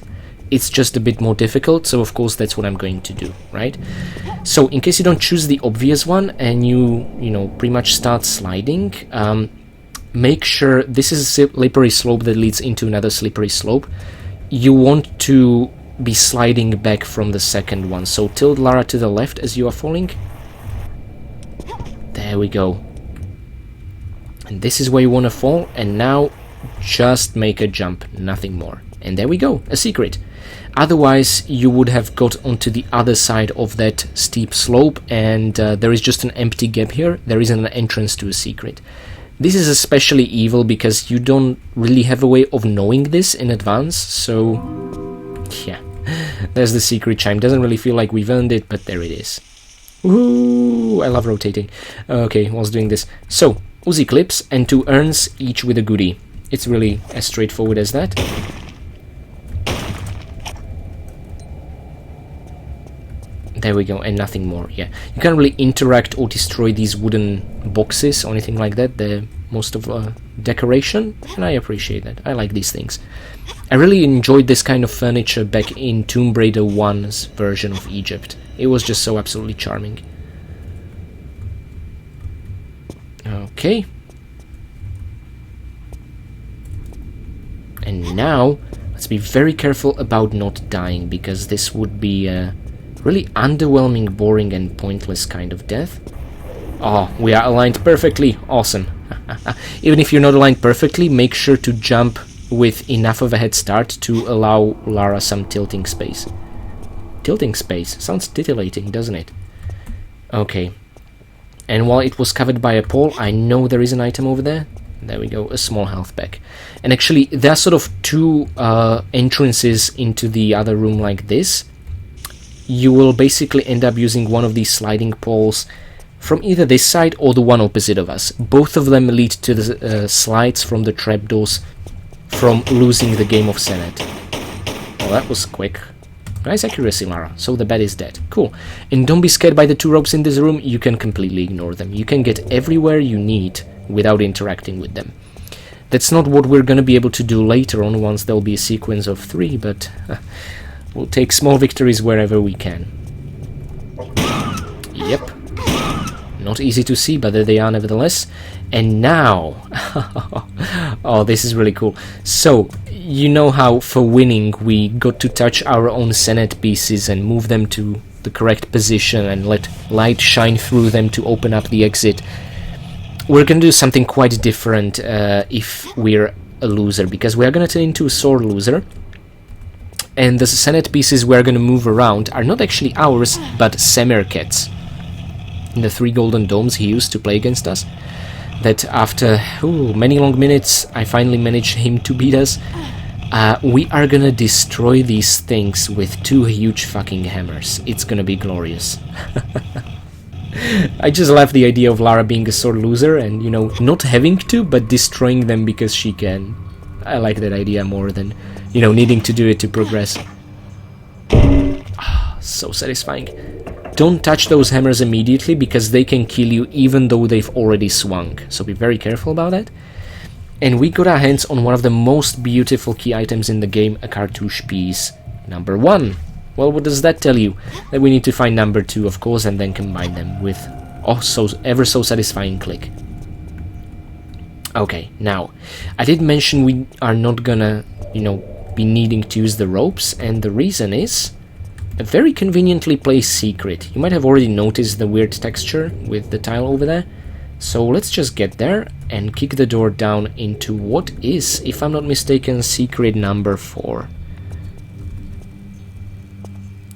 It's just a bit more difficult, so of course that's what I'm going to do, right? So in case you don't choose the obvious one and you know, pretty much start sliding, make sure this is a slippery slope that leads into another slippery slope. You want to be sliding back from the second one, so tilt Lara to the left as you are falling. There we go. And this is where you want to fall, and now just make a jump, nothing more. And there we go, a secret. Otherwise, you would have got onto the other side of that steep slope, and there is just an empty gap here. There isn't an entrance to a secret. This is especially evil because you don't really have a way of knowing this in advance, so yeah. There's the secret chime. Doesn't really feel like we've earned it, but there it is. Woohoo! I love rotating. Okay, whilst doing this. So, Uzi clips and 2 urns, each with a goodie. It's really as straightforward as that. There we go, and nothing more, yeah. You can't really interact or destroy these wooden boxes or anything like that. They're most of decoration, and I appreciate that. I like these things. I really enjoyed this kind of furniture back in Tomb Raider 1's version of Egypt. It was just so absolutely charming. Okay. And now, let's be very careful about not dying, because this would be a really underwhelming, boring, and pointless kind of death. Oh, we are aligned perfectly. Awesome. Even if you're not aligned perfectly, make sure to jump with enough of a head start to allow Lara some tilting space. Tilting space? Sounds titillating, doesn't it? Okay. And while it was covered by a pole, I know there is an item over there. There we go, a small health pack. And actually, there are sort of 2 entrances into the other room like this. You will basically end up using one of these sliding poles from either this side or the one opposite of us. Both of them lead to the slides from the trapdoors from losing the game of Senet. Well, that was quick. Nice accuracy, Lara. So the bat is dead. Cool. And don't be scared by the 2 ropes in this room. You can completely ignore them. You can get everywhere you need without interacting with them. That's not what we're gonna be able to do later on once there'll be a sequence of 3, but we'll take small victories wherever we can. Yep. Not easy to see, but there they are nevertheless. And now... oh, this is really cool. So, you know how for winning we got to touch our own Senet pieces and move them to the correct position and let light shine through them to open up the exit. We're going to do something quite different if we're a loser, because we're going to turn into a sore loser. And the Senet pieces we're going to move around are not actually ours, but Semerkhet's. The 3 golden domes he used to play against us. That after many long minutes, I finally managed him to beat us. We are gonna destroy these things with 2 huge fucking hammers. It's gonna be glorious. I just love the idea of Lara being a sore loser and, you know, not having to, but destroying them because she can. I like that idea more than, you know, needing to do it to progress. So satisfying. Don't touch those hammers immediately, because they can kill you even though they've already swung. So be very careful about that. And we got our hands on one of the most beautiful key items in the game, a cartouche piece. Number 1. Well, what does that tell you? That we need to find number 2, of course, and then combine them with ever so satisfying click. Okay, now, I did mention we are not gonna, you know, be needing to use the ropes, and the reason is a very conveniently placed secret. You might have already noticed the weird texture with the tile over there. So let's just get there and kick the door down into what is, if I'm not mistaken, secret number 4.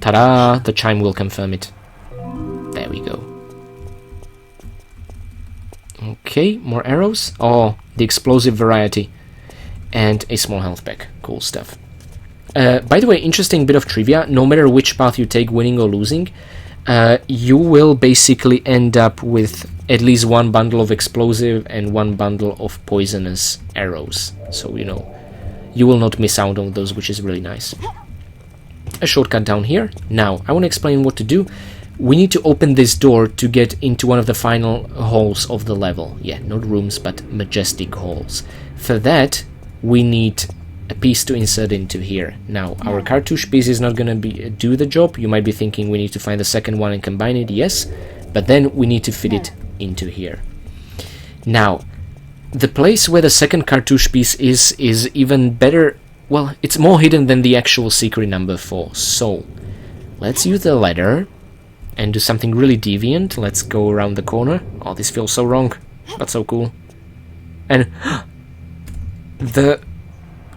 Ta-da! The chime will confirm it. There we go. Okay, more arrows. Oh, the explosive variety. And a small health pack. Cool stuff. By the way, interesting bit of trivia, no matter which path you take, winning or losing, you will basically end up with at least 1 bundle of explosive and 1 bundle of poisonous arrows. So, you know, you will not miss out on those, which is really nice. A shortcut down here. Now, I want to explain what to do. We need to open this door to get into one of the final halls of the level. Yeah, not rooms, but majestic halls. For that, we need a piece to insert into here. Now, our cartouche piece is not going to do the job. You might be thinking we need to find the second one and combine it. Yes, but then we need to fit it into here. Now, the place where the second cartouche piece is even better. Well, it's more hidden than the actual secret number 4. So, let's use the ladder and do something really deviant. Let's go around the corner. Oh, this feels so wrong, but so cool. And the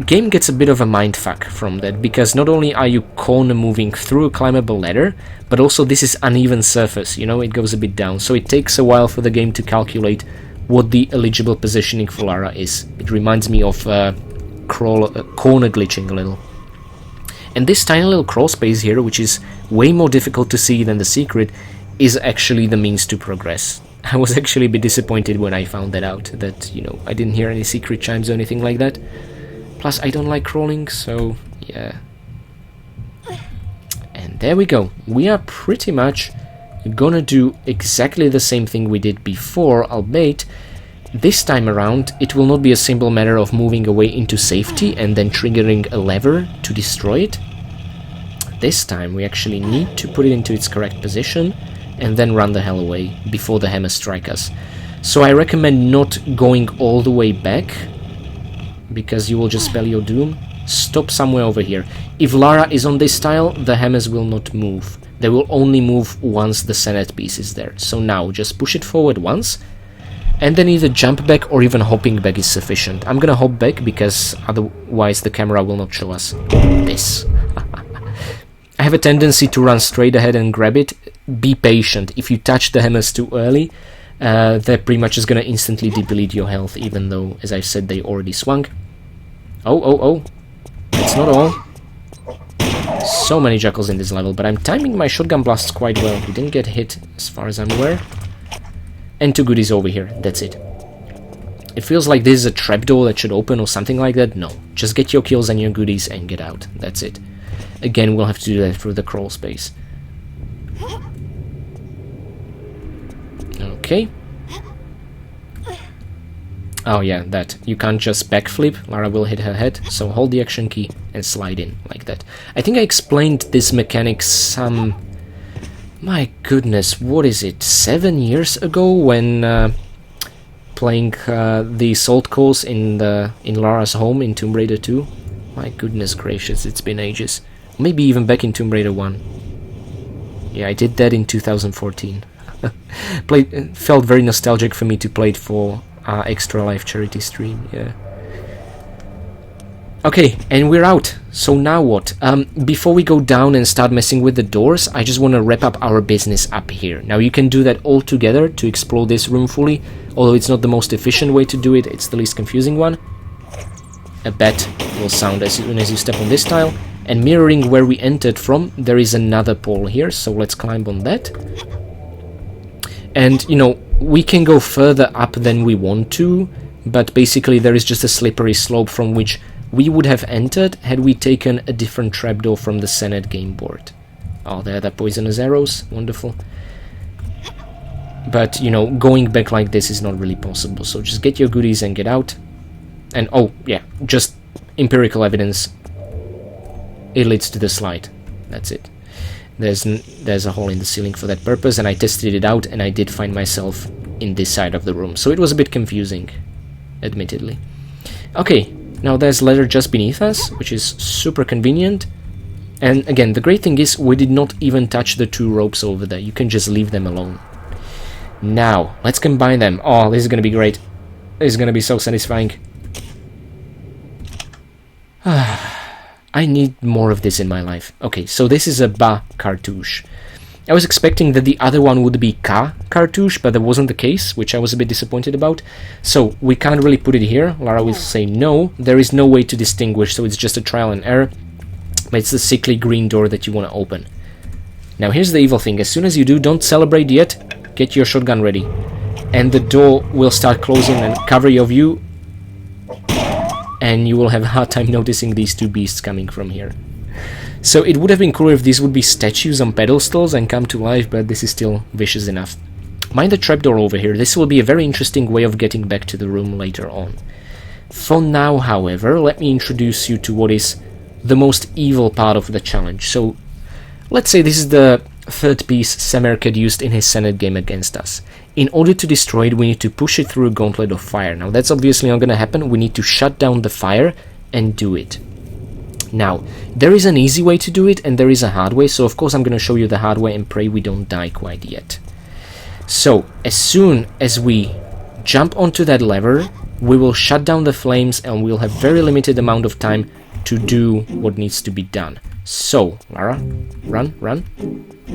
game gets a bit of a mindfuck from that, because not only are you corner moving through a climbable ladder, but also this is uneven surface, you know, it goes a bit down, so it takes a while for the game to calculate what the eligible positioning for Lara is. It reminds me of corner glitching a little. And this tiny little crawl space here, which is way more difficult to see than the secret, is actually the means to progress. I was actually a bit disappointed when I found that out, that, you know, I didn't hear any secret chimes or anything like that. Plus, I don't like crawling, so yeah. And there we go. We are pretty much gonna do exactly the same thing we did before, albeit this time around it will not be a simple matter of moving away into safety and then triggering a lever to destroy it. This time we actually need to put it into its correct position and then run the hell away before the hammers strike us. So I recommend not going all the way back, because you will just spell your doom. Stop somewhere over here. If Lara is on this tile, the hammers will not move. They will only move once the Senet piece is there. So now, just push it forward once, and then either jump back or even hopping back is sufficient. I'm gonna hop back, because otherwise the camera will not show us this. I have a tendency to run straight ahead and grab it. Be patient. If you touch the hammers too early, they're pretty much just gonna instantly deplete your health, even though, as I said, they already swung. Oh. It's not all. So many jackals in this level, but I'm timing my shotgun blasts quite well. We didn't get hit, as far as I'm aware. And 2 goodies over here, that's it. It feels like this is a trapdoor that should open or something like that. No, just get your kills and your goodies and get out. That's it. Again, we'll have to do that through the crawl space. Okay. Oh yeah, that. You can't just backflip, Lara will hit her head, so hold the action key and slide in, like that. I think I explained this mechanic some... My goodness, what is it? 7 years ago when playing the Salt Course in Lara's home in Tomb Raider 2? My goodness gracious, it's been ages. Maybe even back in Tomb Raider 1. Yeah, I did that in 2014. Felt very nostalgic for me to play it for Extra Life charity stream, yeah. Okay, and we're out. So now what? Before we go down and start messing with the doors, I just want to wrap up our business up here. Now you can do that all together to explore this room fully, although it's not the most efficient way to do it, it's the least confusing one. A bat will sound as soon as you step on this tile, and mirroring where we entered from, there is another pole here, so let's climb on that. And, you know, we can go further up than we want to, but basically there is just a slippery slope from which we would have entered had we taken a different trapdoor from the Senet game board. Oh, there are the poisonous arrows. Wonderful. But, you know, going back like this is not really possible, so just get your goodies and get out. And, oh, yeah, just empirical evidence. It leads to the slide. That's it. There's a hole in the ceiling for that purpose, and I tested it out, and I did find myself in this side of the room. So it was a bit confusing, admittedly. Okay, now there's ladder just beneath us, which is super convenient. And again, the great thing is we did not even touch the 2 ropes over there. You can just leave them alone. Now, let's combine them. Oh, this is going to be great. This is going to be so satisfying. I need more of this in my life. Okay, so this is a Ba cartouche. I was expecting that the other one would be Ka cartouche, but that wasn't the case, which I was a bit disappointed about. So we can't really put it here. Lara will say no. There is no way to distinguish, so it's just a trial and error. But it's the sickly green door that you want to open. Now here's the evil thing. As soon as you do, don't celebrate yet. Get your shotgun ready. And the door will start closing and cover your view. And you will have a hard time noticing these 2 beasts coming from here. So it would have been cooler if these would be statues on pedestals and come to life, but this is still vicious enough. Mind the trapdoor over here. This will be a very interesting way of getting back to the room later on. For now, however, let me introduce you to what is the most evil part of the challenge. So let's say this is the 3rd piece Semerkhet used in his Senet game against us. In order to destroy it, we need to push it through a gauntlet of fire. Now that's obviously not going to happen. We need to shut down the fire and do it. Now, there is an easy way to do it and there is a hard way, so of course I'm going to show you the hard way and pray we don't die quite yet. So, as soon as we jump onto that lever, we will shut down the flames and we'll have very limited amount of time to do what needs to be done. So, Lara, run, run.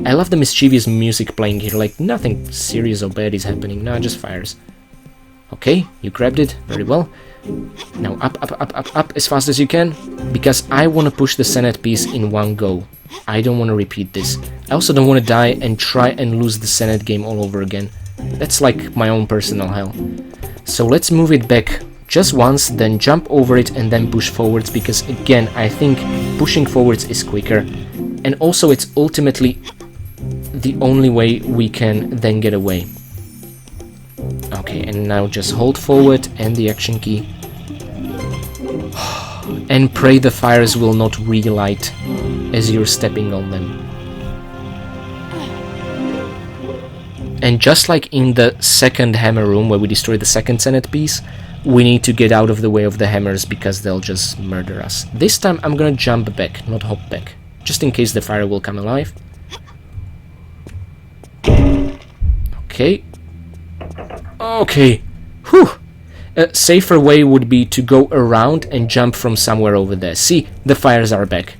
I love the mischievous music playing here, like nothing serious or bad is happening, no, just fires. Okay, you grabbed it, very well. Now up, up, up, up, up as fast as you can, because I want to push the Senet piece in one go. I don't want to repeat this. I also don't want to die and try and lose the Senet game all over again. That's like my own personal hell. So let's move it back just once, then jump over it and then push forwards, because again, I think pushing forwards is quicker. And also it's ultimately the only way we can then get away. Okay, and now just hold forward and the action key. And pray the fires will not relight as you're stepping on them. And just like in the 2nd hammer room where we destroyed the 2nd Senet piece, we need to get out of the way of the hammers because they'll just murder us. This time I'm gonna jump back, not hop back, just in case the fire will come alive. Okay. Okay. Whew. A safer way would be to go around and jump from somewhere over there. See, the fires are back.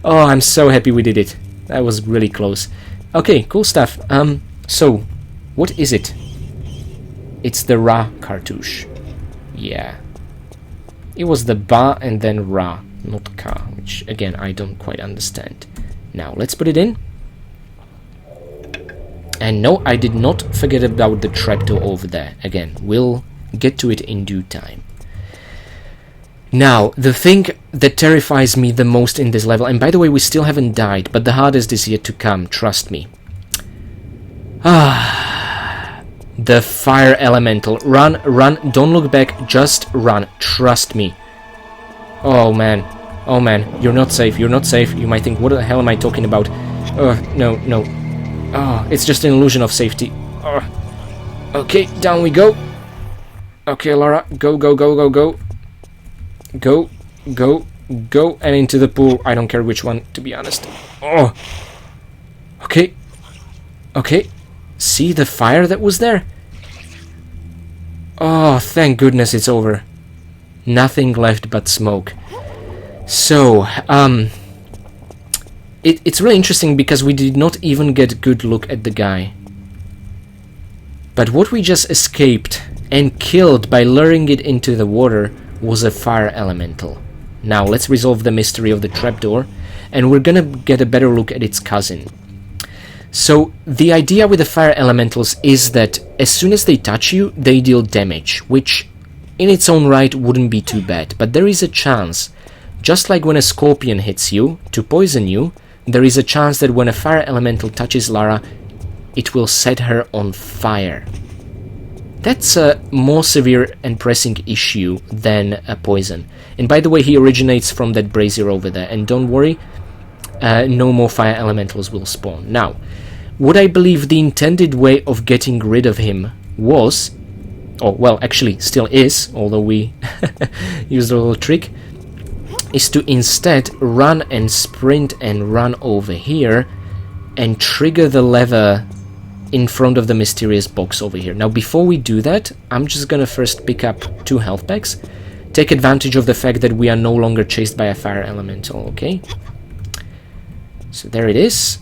Oh, I'm so happy we did it. That was really close. Okay, cool stuff. So, what is it? It's the Ra cartouche. Yeah. It was the Ba and then Ra, not Ka, which again I don't quite understand. Now, let's put it in. And no, I did not forget about the trapdoor over there. Again, we'll get to it in due time. Now, the thing that terrifies me the most in this level, and by the way, we still haven't died, but the hardest is yet to come, trust me. The fire elemental. Run, run, don't look back, just run. Trust me. Oh man, you're not safe, you're not safe. You might think, what the hell am I talking about? No, no. Oh, it's just an illusion of safety. Okay, down we go. Okay, Lara, go, go, go, go, go. Go, go, go, and into the pool. I don't care which one, to be honest. Oh. Okay. Okay. See the fire that was there? Oh, thank goodness it's over. Nothing left but smoke. So, it's really interesting because we did not even get a good look at the guy. But what we just escaped and killed by luring it into the water was a fire elemental. Now, let's resolve the mystery of the trapdoor, and we're gonna get a better look at its cousin. So, the idea with the fire elementals is that as soon as they touch you, they deal damage, which in its own right wouldn't be too bad, but there is a chance, just like when a scorpion hits you to poison you, there is a chance that when a fire elemental touches Lara, it will set her on fire. That's a more severe and pressing issue than a poison. And by the way, he originates from that brazier over there, and don't worry, no more fire elementals will spawn. Now, what I believe the intended way of getting rid of him was, or well, actually still is, although we used a little trick, is to instead run and sprint and run over here and trigger the lever in front of the mysterious box over here. Now, before we do that, I'm just gonna first pick up 2 health packs, take advantage of the fact that we are no longer chased by a fire elemental, okay? So there it is.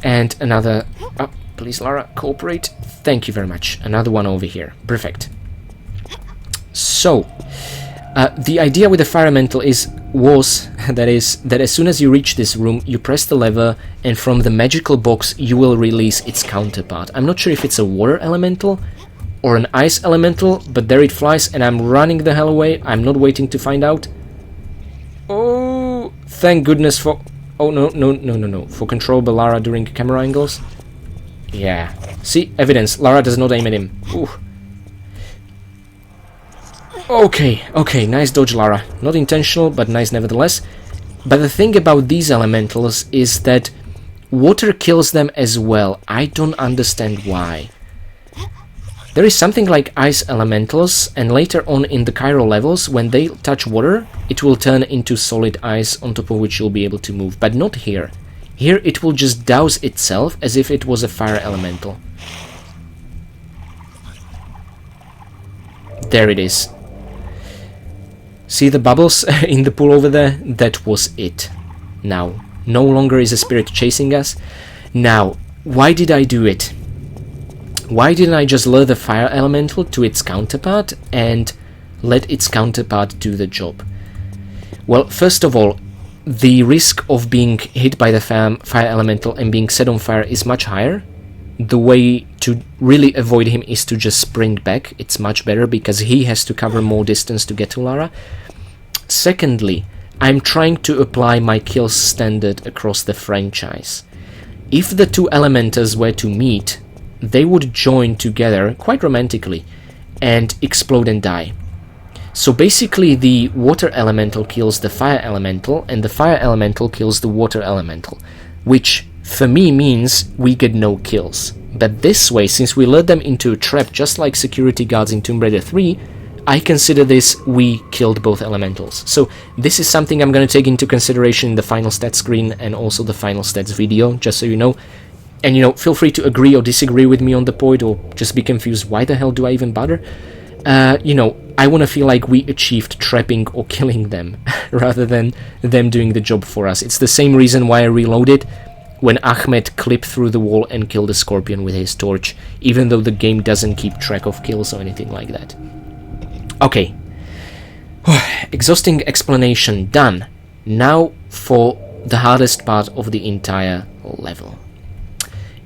And another... Oh, please, Lara, cooperate. Thank you very much. Another one over here. Perfect. So, the idea with the fire elemental was that as soon as you reach this room, you press the lever, and from the magical box, you will release its counterpart. I'm not sure if it's a water elemental or an ice elemental, but there it flies, and I'm running the hell away. I'm not waiting to find out. Oh, thank goodness for... Oh, no, no, no, no, no. For control by Lara during camera angles. Yeah. See? Evidence. Lara does not aim at him. Ooh. Okay, okay. Nice dodge, Lara. Not intentional, but nice nevertheless. But the thing about these elementals is that water kills them as well. I don't understand why. There is something like ice elementals, and later on in the Cairo levels, when they touch water, it will turn into solid ice on top of which you'll be able to move, but not here. Here it will just douse itself as if it was a fire elemental. There it is. See the bubbles in the pool over there? That was it. Now, no longer is a spirit chasing us. Now, why did I do it? Why didn't I just lure the fire elemental to its counterpart and let its counterpart do the job? Well, first of all, the risk of being hit by the fire elemental and being set on fire is much higher. The way to really avoid him is to just sprint back. It's much better because he has to cover more distance to get to Lara. Secondly, I'm trying to apply my kills standard across the franchise. If the 2 elementals were to meet, they would join together quite romantically and explode and die. So basically the water elemental kills the fire elemental and the fire elemental kills the water elemental, which for me means we get no kills. But this way, since we lured them into a trap just like security guards in Tomb Raider 3, I consider this we killed both elementals. So this is something I'm going to take into consideration in the final stats screen and also the final stats video, just so you know. And, you know, feel free to agree or disagree with me on the point, or just be confused, why the hell do I even bother? You know, I want to feel like we achieved trapping or killing them, rather than them doing the job for us. It's the same reason why I reloaded when Ahmed clipped through the wall and killed a scorpion with his torch, even though the game doesn't keep track of kills or anything like that. Okay. Exhausting explanation done. Now for the hardest part of the entire level.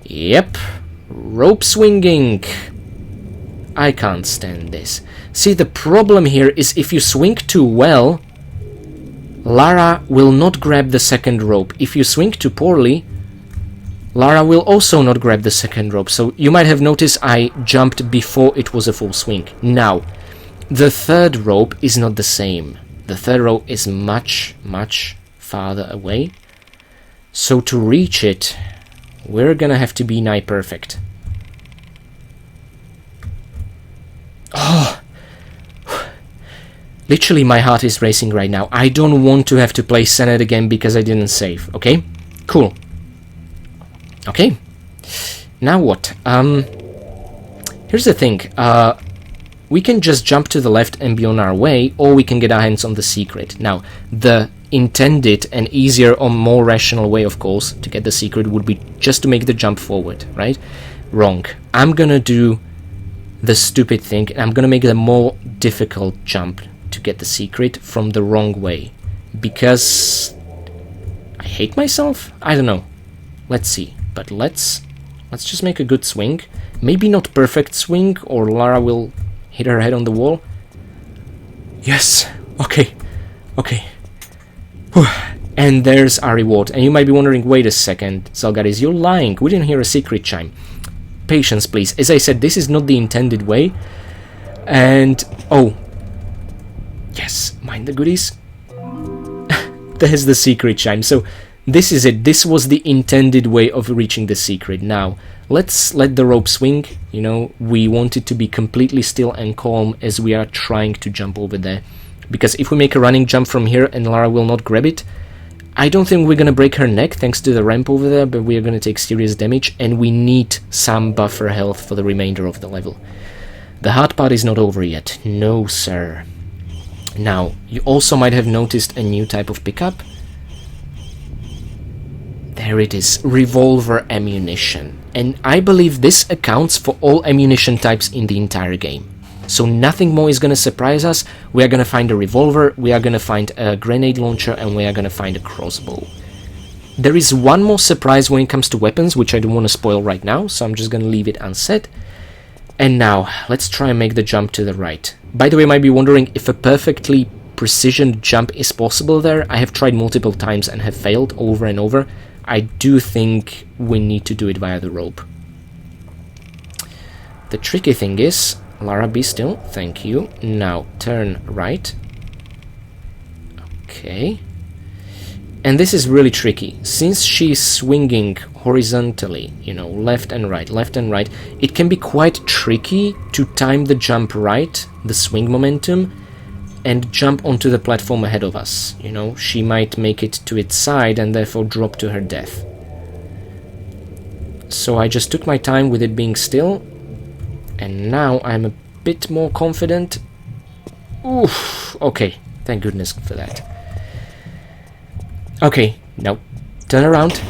Yep, rope swinging. I can't stand this. See, the problem here is if you swing too well, Lara will not grab the second rope. If you swing too poorly, Lara will also not grab the second rope, so you might have noticed I jumped before it was a full swing. Now, the third rope is not the same. The third rope is much, much farther away. So to reach it, we're gonna have to be nigh perfect. Oh! Literally, my heart is racing right now. I don't want to have to play Senet again because I didn't save, okay? Cool. Okay. Now what? Here's the thing. We can just jump to the left and be on our way, or we can get our hands on the secret. Now, the intended and easier or more rational way, of course, to get the secret would be just to make the jump forward, right? Wrong. I'm gonna do the stupid thing, and I'm gonna make the more difficult jump to get the secret from the wrong way. Because I hate myself? I don't know. Let's see. But let's just make a good swing. Maybe not perfect swing, or Lara will hit her head on the wall. Yes. Okay. Okay. Whew. And there's our reward. And you might be wondering, wait a second, Zalgaris, you're lying. We didn't hear a secret chime. Patience, please. As I said, this is not the intended way. And... oh. Yes. Mind the goodies. There's the secret chime. So... this is it. This was the intended way of reaching the secret. Now, let's let the rope swing. You know, we want it to be completely still and calm as we are trying to jump over there. Because if we make a running jump from here and Lara will not grab it, I don't think we're going to break her neck thanks to the ramp over there, but we are going to take serious damage, and we need some buffer health for the remainder of the level. The hard part is not over yet. No, sir. Now, you also might have noticed a new type of pickup. There it is, revolver ammunition. And I believe this accounts for all ammunition types in the entire game. So nothing more is going to surprise us. We are going to find a revolver, we are going to find a grenade launcher, and we are going to find a crossbow. There is one more surprise when it comes to weapons, which I don't want to spoil right now, so I'm just going to leave it unsaid. And now, let's try and make the jump to the right. By the way, you might be wondering if a perfectly precision jump is possible there. I have tried multiple times and have failed over and over. I do think we need to do it via the rope. The tricky thing is, Lara, be still, thank you. Now, turn right. Okay. And this is really tricky. Since she's swinging horizontally, you know, left and right, it can be quite tricky to time the jump right, the swing momentum, and jump onto the platform ahead of us. You know, she might make it to its side and therefore drop to her death. So I just took my time with it being still, and now I'm a bit more confident. Oof, okay, thank goodness for that. Okay, now turn around,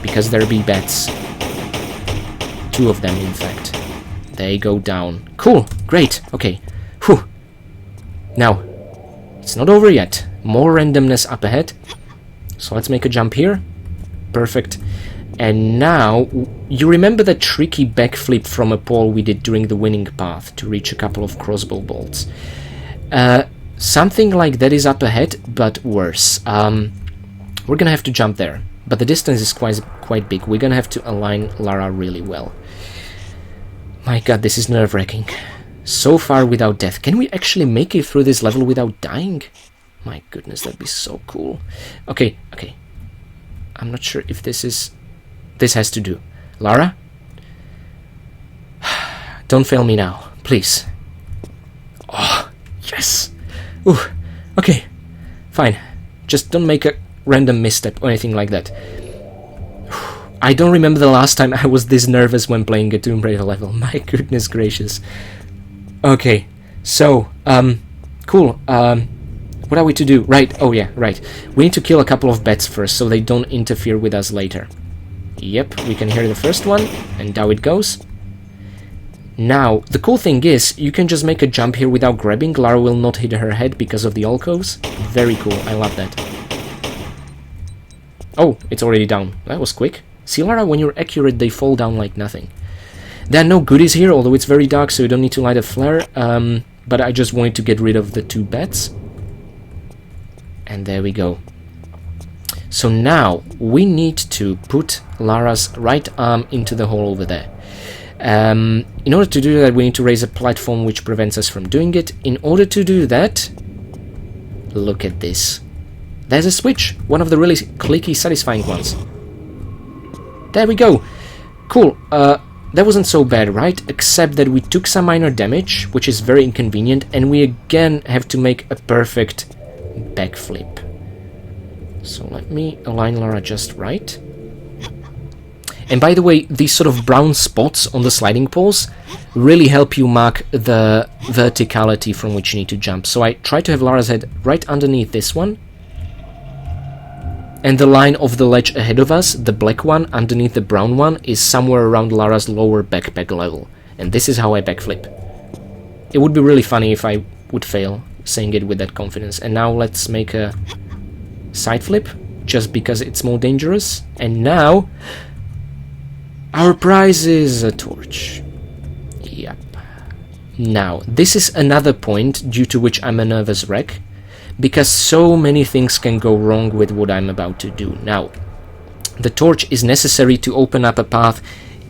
because there be bats. 2 of them, in fact. They go down. Cool, great, okay. Whew. Now, it's not over yet. More randomness up ahead. So let's make a jump here. Perfect. And now, you remember that tricky backflip from a pole we did during the winning path to reach a couple of crossbow bolts. Something like that is up ahead, but worse. We're gonna have to jump there, but the distance is quite big. We're gonna have to align Lara really well. My god, this is nerve-wracking. So far without death. Can we actually make it through this level without dying? My goodness, that'd be so cool. Okay, okay. I'm not sure if this is... this has to do. Lara? Don't fail me now, please. Oh, yes! Ooh, okay, fine. Just don't make a random misstep or anything like that. I don't remember the last time I was this nervous when playing a Tomb Raider level. My goodness gracious. Okay, so, cool. What are we to do? Right, oh yeah, right. We need to kill a couple of bats first so they don't interfere with us later. Yep, we can hear the first one, and down it goes. Now, the cool thing is, you can just make a jump here without grabbing. Lara will not hit her head because of the alcoves. Very cool, I love that. Oh, it's already down. That was quick. See, Lara, when you're accurate, they fall down like nothing. There are no goodies here, although it's very dark, so you don't need to light a flare. But I just wanted to get rid of the 2 bats. And there we go. So now we need to put Lara's right arm into the hole over there. In order to do that, we need to raise a platform which prevents us from doing it. In order to do that, look at this. There's a switch, one of the really clicky, satisfying ones. There we go. Cool. That wasn't so bad, right? Except that we took some minor damage, which is very inconvenient, and we again have to make a perfect backflip. So let me align Lara just right. And by the way, these sort of brown spots on the sliding poles really help you mark the verticality from which you need to jump. So I try to have Lara's head right underneath this one. And the line of the ledge ahead of us, the black one underneath the brown one, is somewhere around Lara's lower backpack level. And this is how I backflip. It would be really funny if I would fail saying it with that confidence. And now let's make a side flip, just because it's more dangerous. And now our prize is a torch. Yep. Now, this is another point due to which I'm a nervous wreck, because so many things can go wrong with what I'm about to do. Now, the torch is necessary to open up a path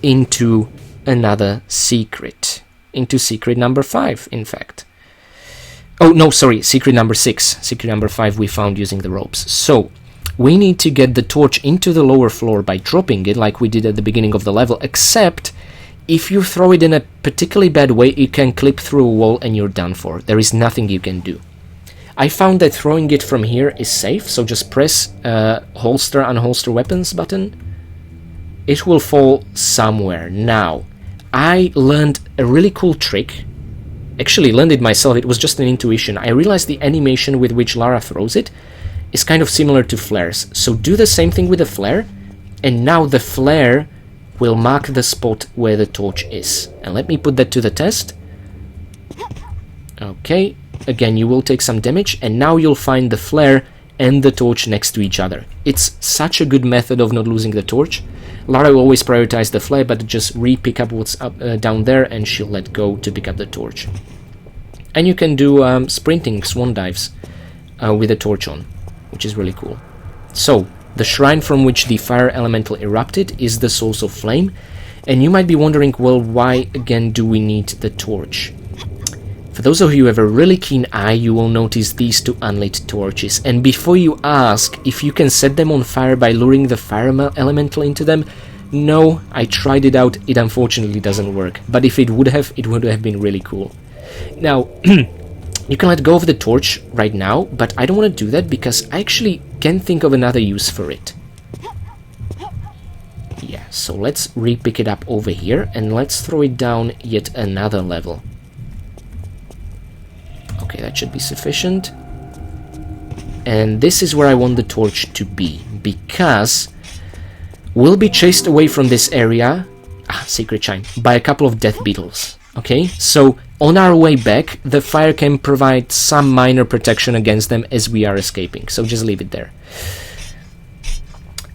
into another secret. Into secret number 5, in fact. Oh, no, sorry, secret number 6. Secret number 5 we found using the ropes. So, we need to get the torch into the lower floor by dropping it, like we did at the beginning of the level, except if you throw it in a particularly bad way, it can clip through a wall and you're done for. There is nothing you can do. I found that throwing it from here is safe, so just press holster, unholster weapons button. It will fall somewhere. Now, I learned a really cool trick. Actually, learned it myself, it was just an intuition. I realized the animation with which Lara throws it is kind of similar to flares. So do the same thing with the flare, and now the flare will mark the spot where the torch is. And let me put that to the test. Okay. Again, you will take some damage, and now you'll find the flare and the torch next to each other. It's such a good method of not losing the torch. Lara will always prioritize the flare, but just re-pick up what's up, down there, and she'll let go to pick up the torch. And you can do sprinting swan dives with the torch on, which is really cool. So, the shrine from which the fire elemental erupted is the source of flame, and you might be wondering, well, why again do we need the torch? For those of you who have a really keen eye, you will notice these two unlit torches, and before you ask if you can set them on fire by luring the fire elemental into them, no, I tried it out, it unfortunately doesn't work, but if it would have been really cool. Now, you can let go of the torch right now, but I don't want to do that because I actually can think of another use for it. Yeah, so let's re-pick it up over here, and let's throw it down yet another level. Okay, that should be sufficient. And this is where I want the torch to be, because we'll be chased away from this area, secret chime, by a couple of death beetles. Okay, so on our way back, the fire can provide some minor protection against them as we are escaping, so just leave it there.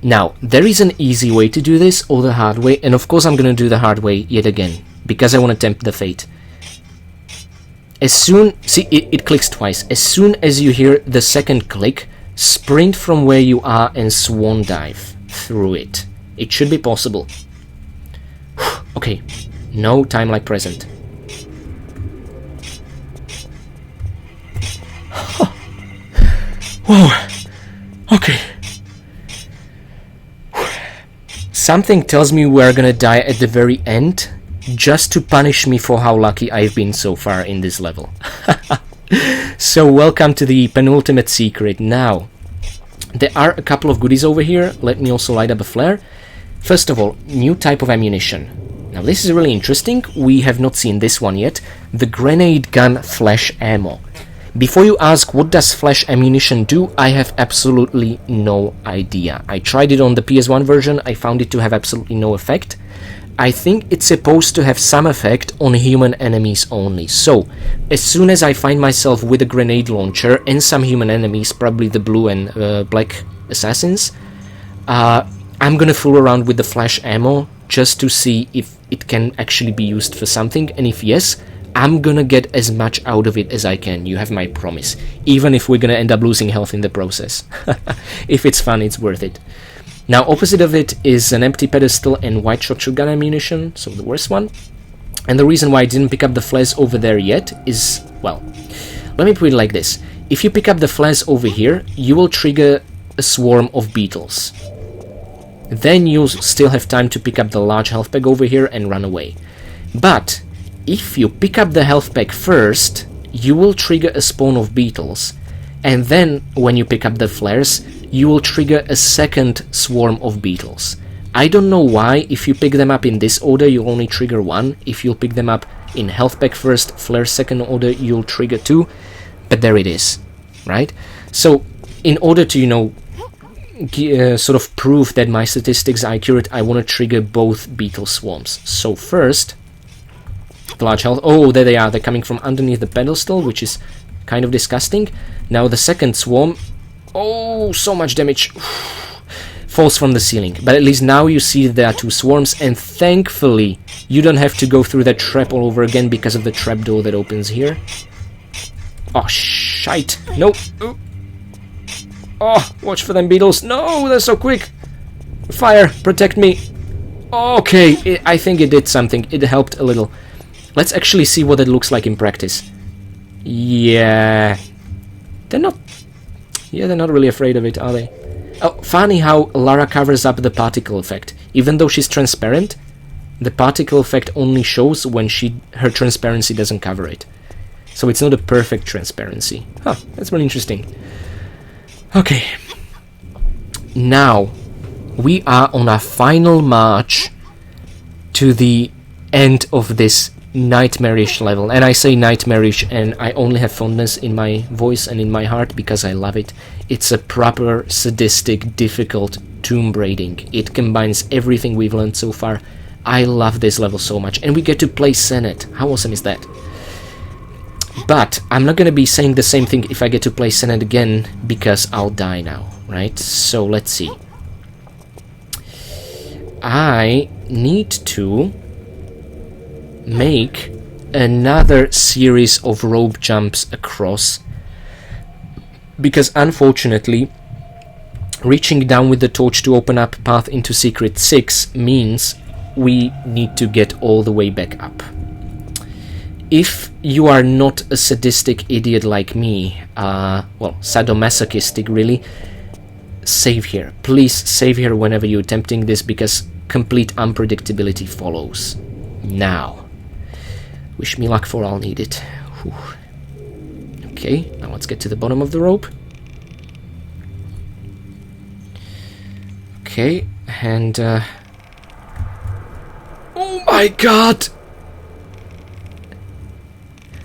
Now, there is an easy way to do this, or the hard way, and of course I'm going to do the hard way yet again, because I want to tempt the fate. As soon, see, it clicks twice. As soon as you hear the second click, sprint from where you are and swan dive through it. It should be possible. Okay, no time like present. Whoa, okay. Something tells me we're gonna die at the very end, just to punish me for how lucky I've been so far in this level. So welcome to the penultimate secret. Now, there are a couple of goodies over here. Let me also light up a flare. First of all, new type of ammunition. Now this is really interesting. We have not seen this one yet. The grenade gun flash ammo. Before you ask what does flash ammunition do, I have absolutely no idea. I tried it on the PS1 version. I found it to have absolutely no effect. I think it's supposed to have some effect on human enemies only. So, as soon as I find myself with a grenade launcher and some human enemies, probably the blue and black assassins, I'm gonna fool around with the flash ammo just to see if it can actually be used for something, and if yes, I'm gonna get as much out of it as I can, you have my promise. Even if we're gonna end up losing health in the process. If it's fun, it's worth it. Now, opposite of it is an empty pedestal and white shotgun ammunition, so the worst one. And the reason why I didn't pick up the flares over there yet is, well, let me put it like this. If you pick up the flares over here, you will trigger a swarm of beetles. Then you'll still have time to pick up the large health pack over here and run away. But if you pick up the health pack first, you will trigger a spawn of beetles. And then, when you pick up the flares, you will trigger a second swarm of beetles. I don't know why, if you pick them up in this order, you'll only trigger one. If you'll pick them up in health pack first, flare second order, you'll trigger two. But there it is, right? So, in order to, you know, sort of prove that my statistics are accurate, I want to trigger both beetle swarms. So first, the large health... Oh, there they are. They're coming from underneath the pedestal, which is kind of disgusting. Now the second swarm... Oh, so much damage. Falls from the ceiling. But at least now you see there are two swarms, and thankfully you don't have to go through that trap all over again because of the trapdoor that opens here. Oh, shite. No. Oh, watch for them beetles. No, they're so quick. Fire, protect me. Okay, I think it did something. It helped a little. Let's actually see what it looks like in practice. Yeah. They're not... Yeah, they're not really afraid of it, are they? Oh, funny how Lara covers up the particle effect. Even though she's transparent, the particle effect only shows when her transparency doesn't cover it. So it's not a perfect transparency. Huh, that's really interesting. Okay. Now, we are on our final march to the end of this nightmarish level. And I say nightmarish, and I only have fondness in my voice and in my heart because I love it. It's a proper, sadistic, difficult tomb raiding. It combines everything we've learned so far. I love this level so much. And we get to play Senet. How awesome is that? But I'm not going to be saying the same thing if I get to play Senet again, because I'll die now, right? So let's see. I need to make another series of rope jumps across, because unfortunately reaching down with the torch to open up path into Secret 6 means we need to get all the way back up. If you are not a sadistic idiot like me, well, sadomasochistic really, save here. Please save here whenever you're attempting this, because complete unpredictability follows. Now, wish me luck, for I'll need it. Whew. Okay, now let's get to the bottom of the rope. Okay, and oh my god!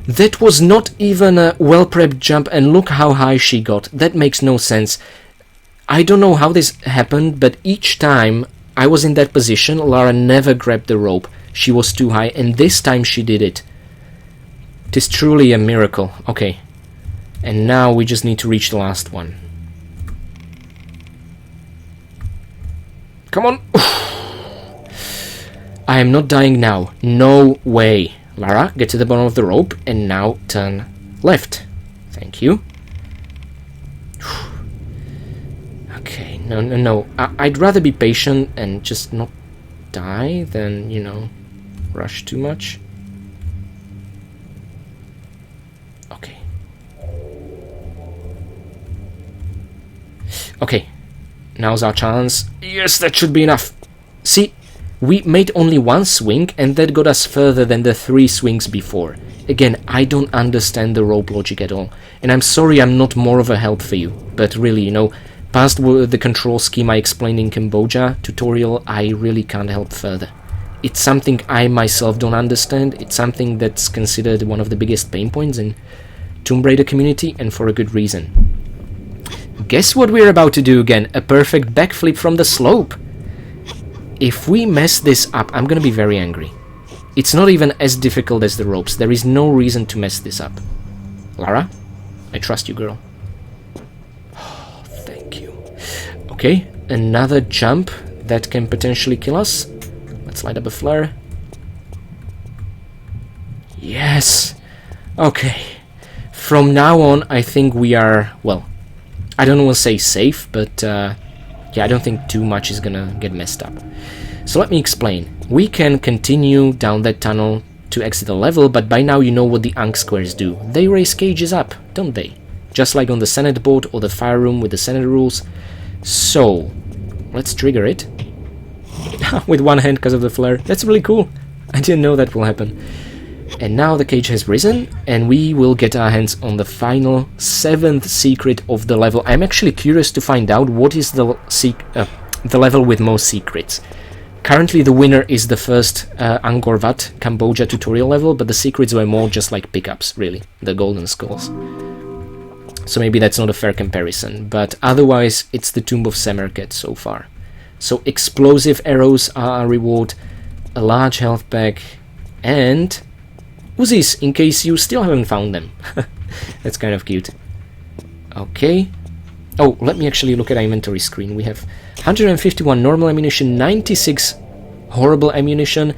That was not even a well-prepped jump, and look how high she got. That makes no sense. I don't know how this happened, but each time I was in that position, Lara never grabbed the rope. She was too high, and this time she did it. It is truly a miracle. Okay. And now we just need to reach the last one. Come on! I am not dying now. No way. Lara, get to the bottom of the rope, and now turn left. Thank you. Okay, no. I'd rather be patient and just not die than, you know, rush too much. Okay. Okay, now's our chance. Yes, that should be enough. See? We made only one swing, and that got us further than the 3 swings before. Again, I don't understand the rope logic at all. And I'm sorry I'm not more of a help for you. But really, you know, past the control scheme I explained in Cambodia tutorial, I really can't help further. It's something I myself don't understand. It's something that's considered one of the biggest pain points in Tomb Raider community, and for a good reason. Guess what we're about to do again? A perfect backflip from the slope. If we mess this up, I'm gonna be very angry. It's not even as difficult as the ropes. There is no reason to mess this up. Lara, I trust you, girl. Oh, thank you. Okay, another jump that can potentially kill us. Let's light up a flare. Yes! Okay. From now on, I think we are, well, I don't want to say safe, but yeah, I don't think too much is gonna get messed up. So let me explain. We can continue down that tunnel to exit the level, but by now you know what the Ankh squares do. They raise cages up, don't they? Just like on the Senet board or the fire room with the Senet rules. So, let's trigger it. With one hand because of the flare. That's really cool. I didn't know that will happen. And now the cage has risen, and we will get our hands on the final 7th secret of the level. I'm actually curious to find out what is the level with most secrets. Currently the winner is the first Angkor Wat Cambodia tutorial level, but the secrets were more just like pickups, really, the golden skulls. So maybe that's not a fair comparison, but otherwise it's the Tomb of Semerkhet so far. So explosive arrows are a reward, a large health pack, and Uzis, in case you still haven't found them. That's kind of cute. Okay. Oh, let me actually look at our inventory screen. We have 151 normal ammunition, 96 horrible ammunition.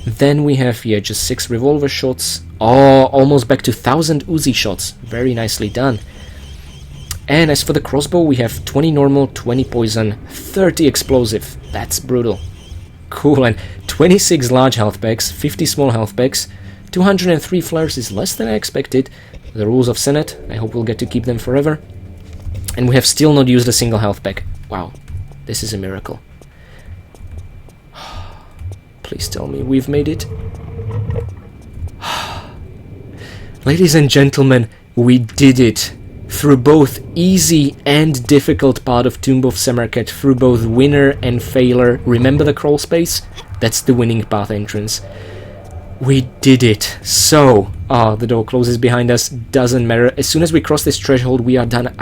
Then we have, yeah, just 6 revolver shots. Oh, almost back to 1000 Uzi shots. Very nicely done. And as for the crossbow, we have 20 normal, 20 poison, 30 explosive. That's brutal. Cool, and 26 large health packs, 50 small health packs, 203 flares is less than I expected. The rules of Senet, I hope we'll get to keep them forever. And we have still not used a single health pack. Wow, this is a miracle. Please tell me we've made it. Ladies and gentlemen, we did it. Through both easy and difficult part of Tomb of Semerkhet, through both winner and failure. Remember the crawl space? That's the winning path entrance. We did it. So, the door closes behind us, doesn't matter. As soon as we cross this threshold, we are done.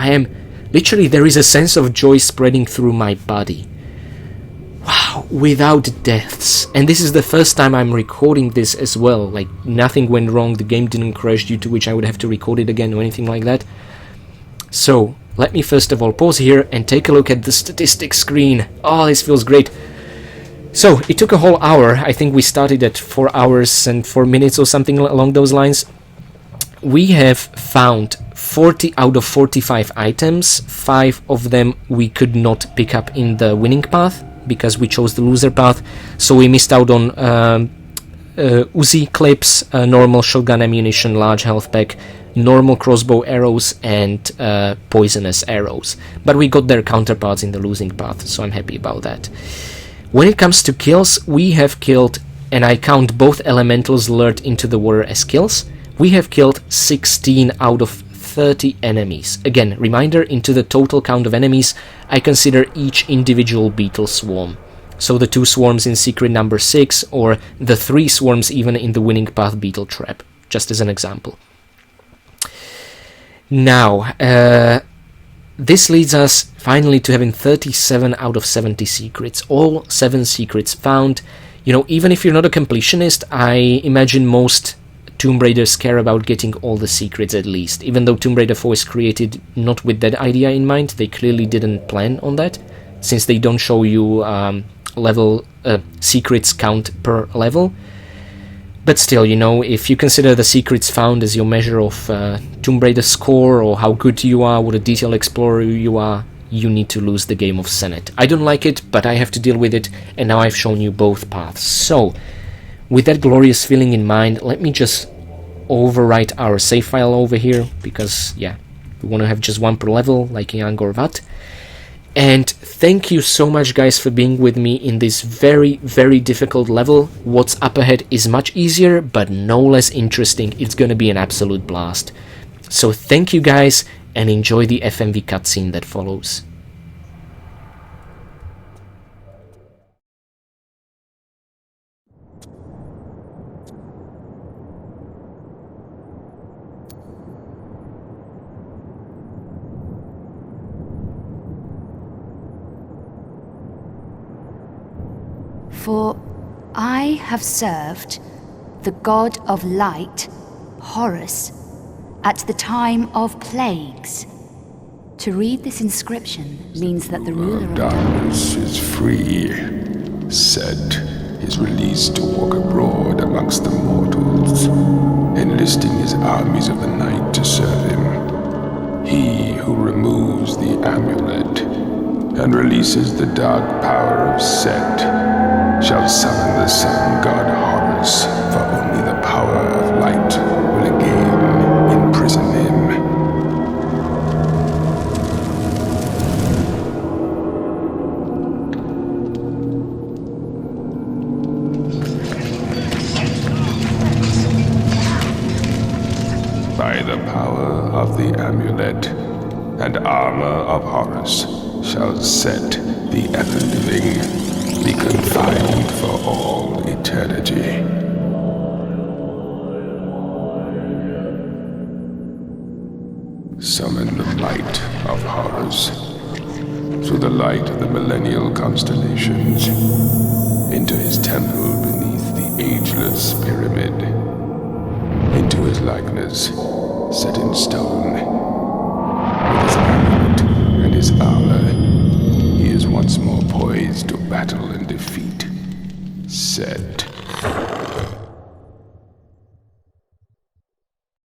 Literally, there is a sense of joy spreading through my body. Wow, without deaths. And this is the first time I'm recording this as well. Like, nothing went wrong, the game didn't crash, due to which I would have to record it again or anything like that. So, let me first of all pause here and take a look at the statistics screen. Oh, this feels great. So, it took a whole hour. I think we started at 4 hours and 4 minutes or something along those lines. We have found 40 out of 45 items. 5 of them we could not pick up in the winning path because we chose the loser path. So we missed out on Uzi clips, normal shotgun ammunition, large health pack, normal crossbow arrows, and poisonous arrows. But we got their counterparts in the losing path, so I'm happy about that. When it comes to kills, we have killed, and I count both elementals lured into the water as kills, we have killed 16 out of 30 enemies. Again, reminder, into the total count of enemies, I consider each individual beetle swarm. So the 2 swarms in secret number 6, or the 3 swarms even in the winning path beetle trap, just as an example. Now, this leads us finally to having 37 out of 70 secrets, all 7 secrets found. You know, even if you're not a completionist, I imagine most Tomb Raiders care about getting all the secrets at least. Even though Tomb Raider 4 is created not with that idea in mind, they clearly didn't plan on that, since they don't show you level secrets count per level. But still, you know, if you consider the secrets found as your measure of Tomb Raider score, or how good you are, what a detailed explorer you are, you need to lose the game of Senet. I don't like it, but I have to deal with it, and now I've shown you both paths. So, with that glorious feeling in mind, let me just overwrite our save file over here, because, yeah, we want to have just one per level, like in Angkor Wat. And thank you so much, guys, for being with me in this very, very difficult level. What's up ahead is much easier, but no less interesting. It's gonna be an absolute blast. So thank you, guys, and enjoy the FMV cutscene that follows. For I have served the god of light, Horus, at the time of plagues. To read this inscription means that the ruler of darkness is free, said is released to walk abroad amongst the mortals, enlisting his armies of the night to serve him. He who removes the amulet and releases the dark power of Set shall summon the sun god Horus, for only the power of light will again imprison him. By the power of the amulet and armor of Horus shall Set, the ever-living, be confined for all eternity. Summon the light of Horus through the light of the millennial constellations into his temple beneath the ageless pyramid, into his likeness set in stone. With his amulet and his armor, he is once more poised to battle and defeat Set.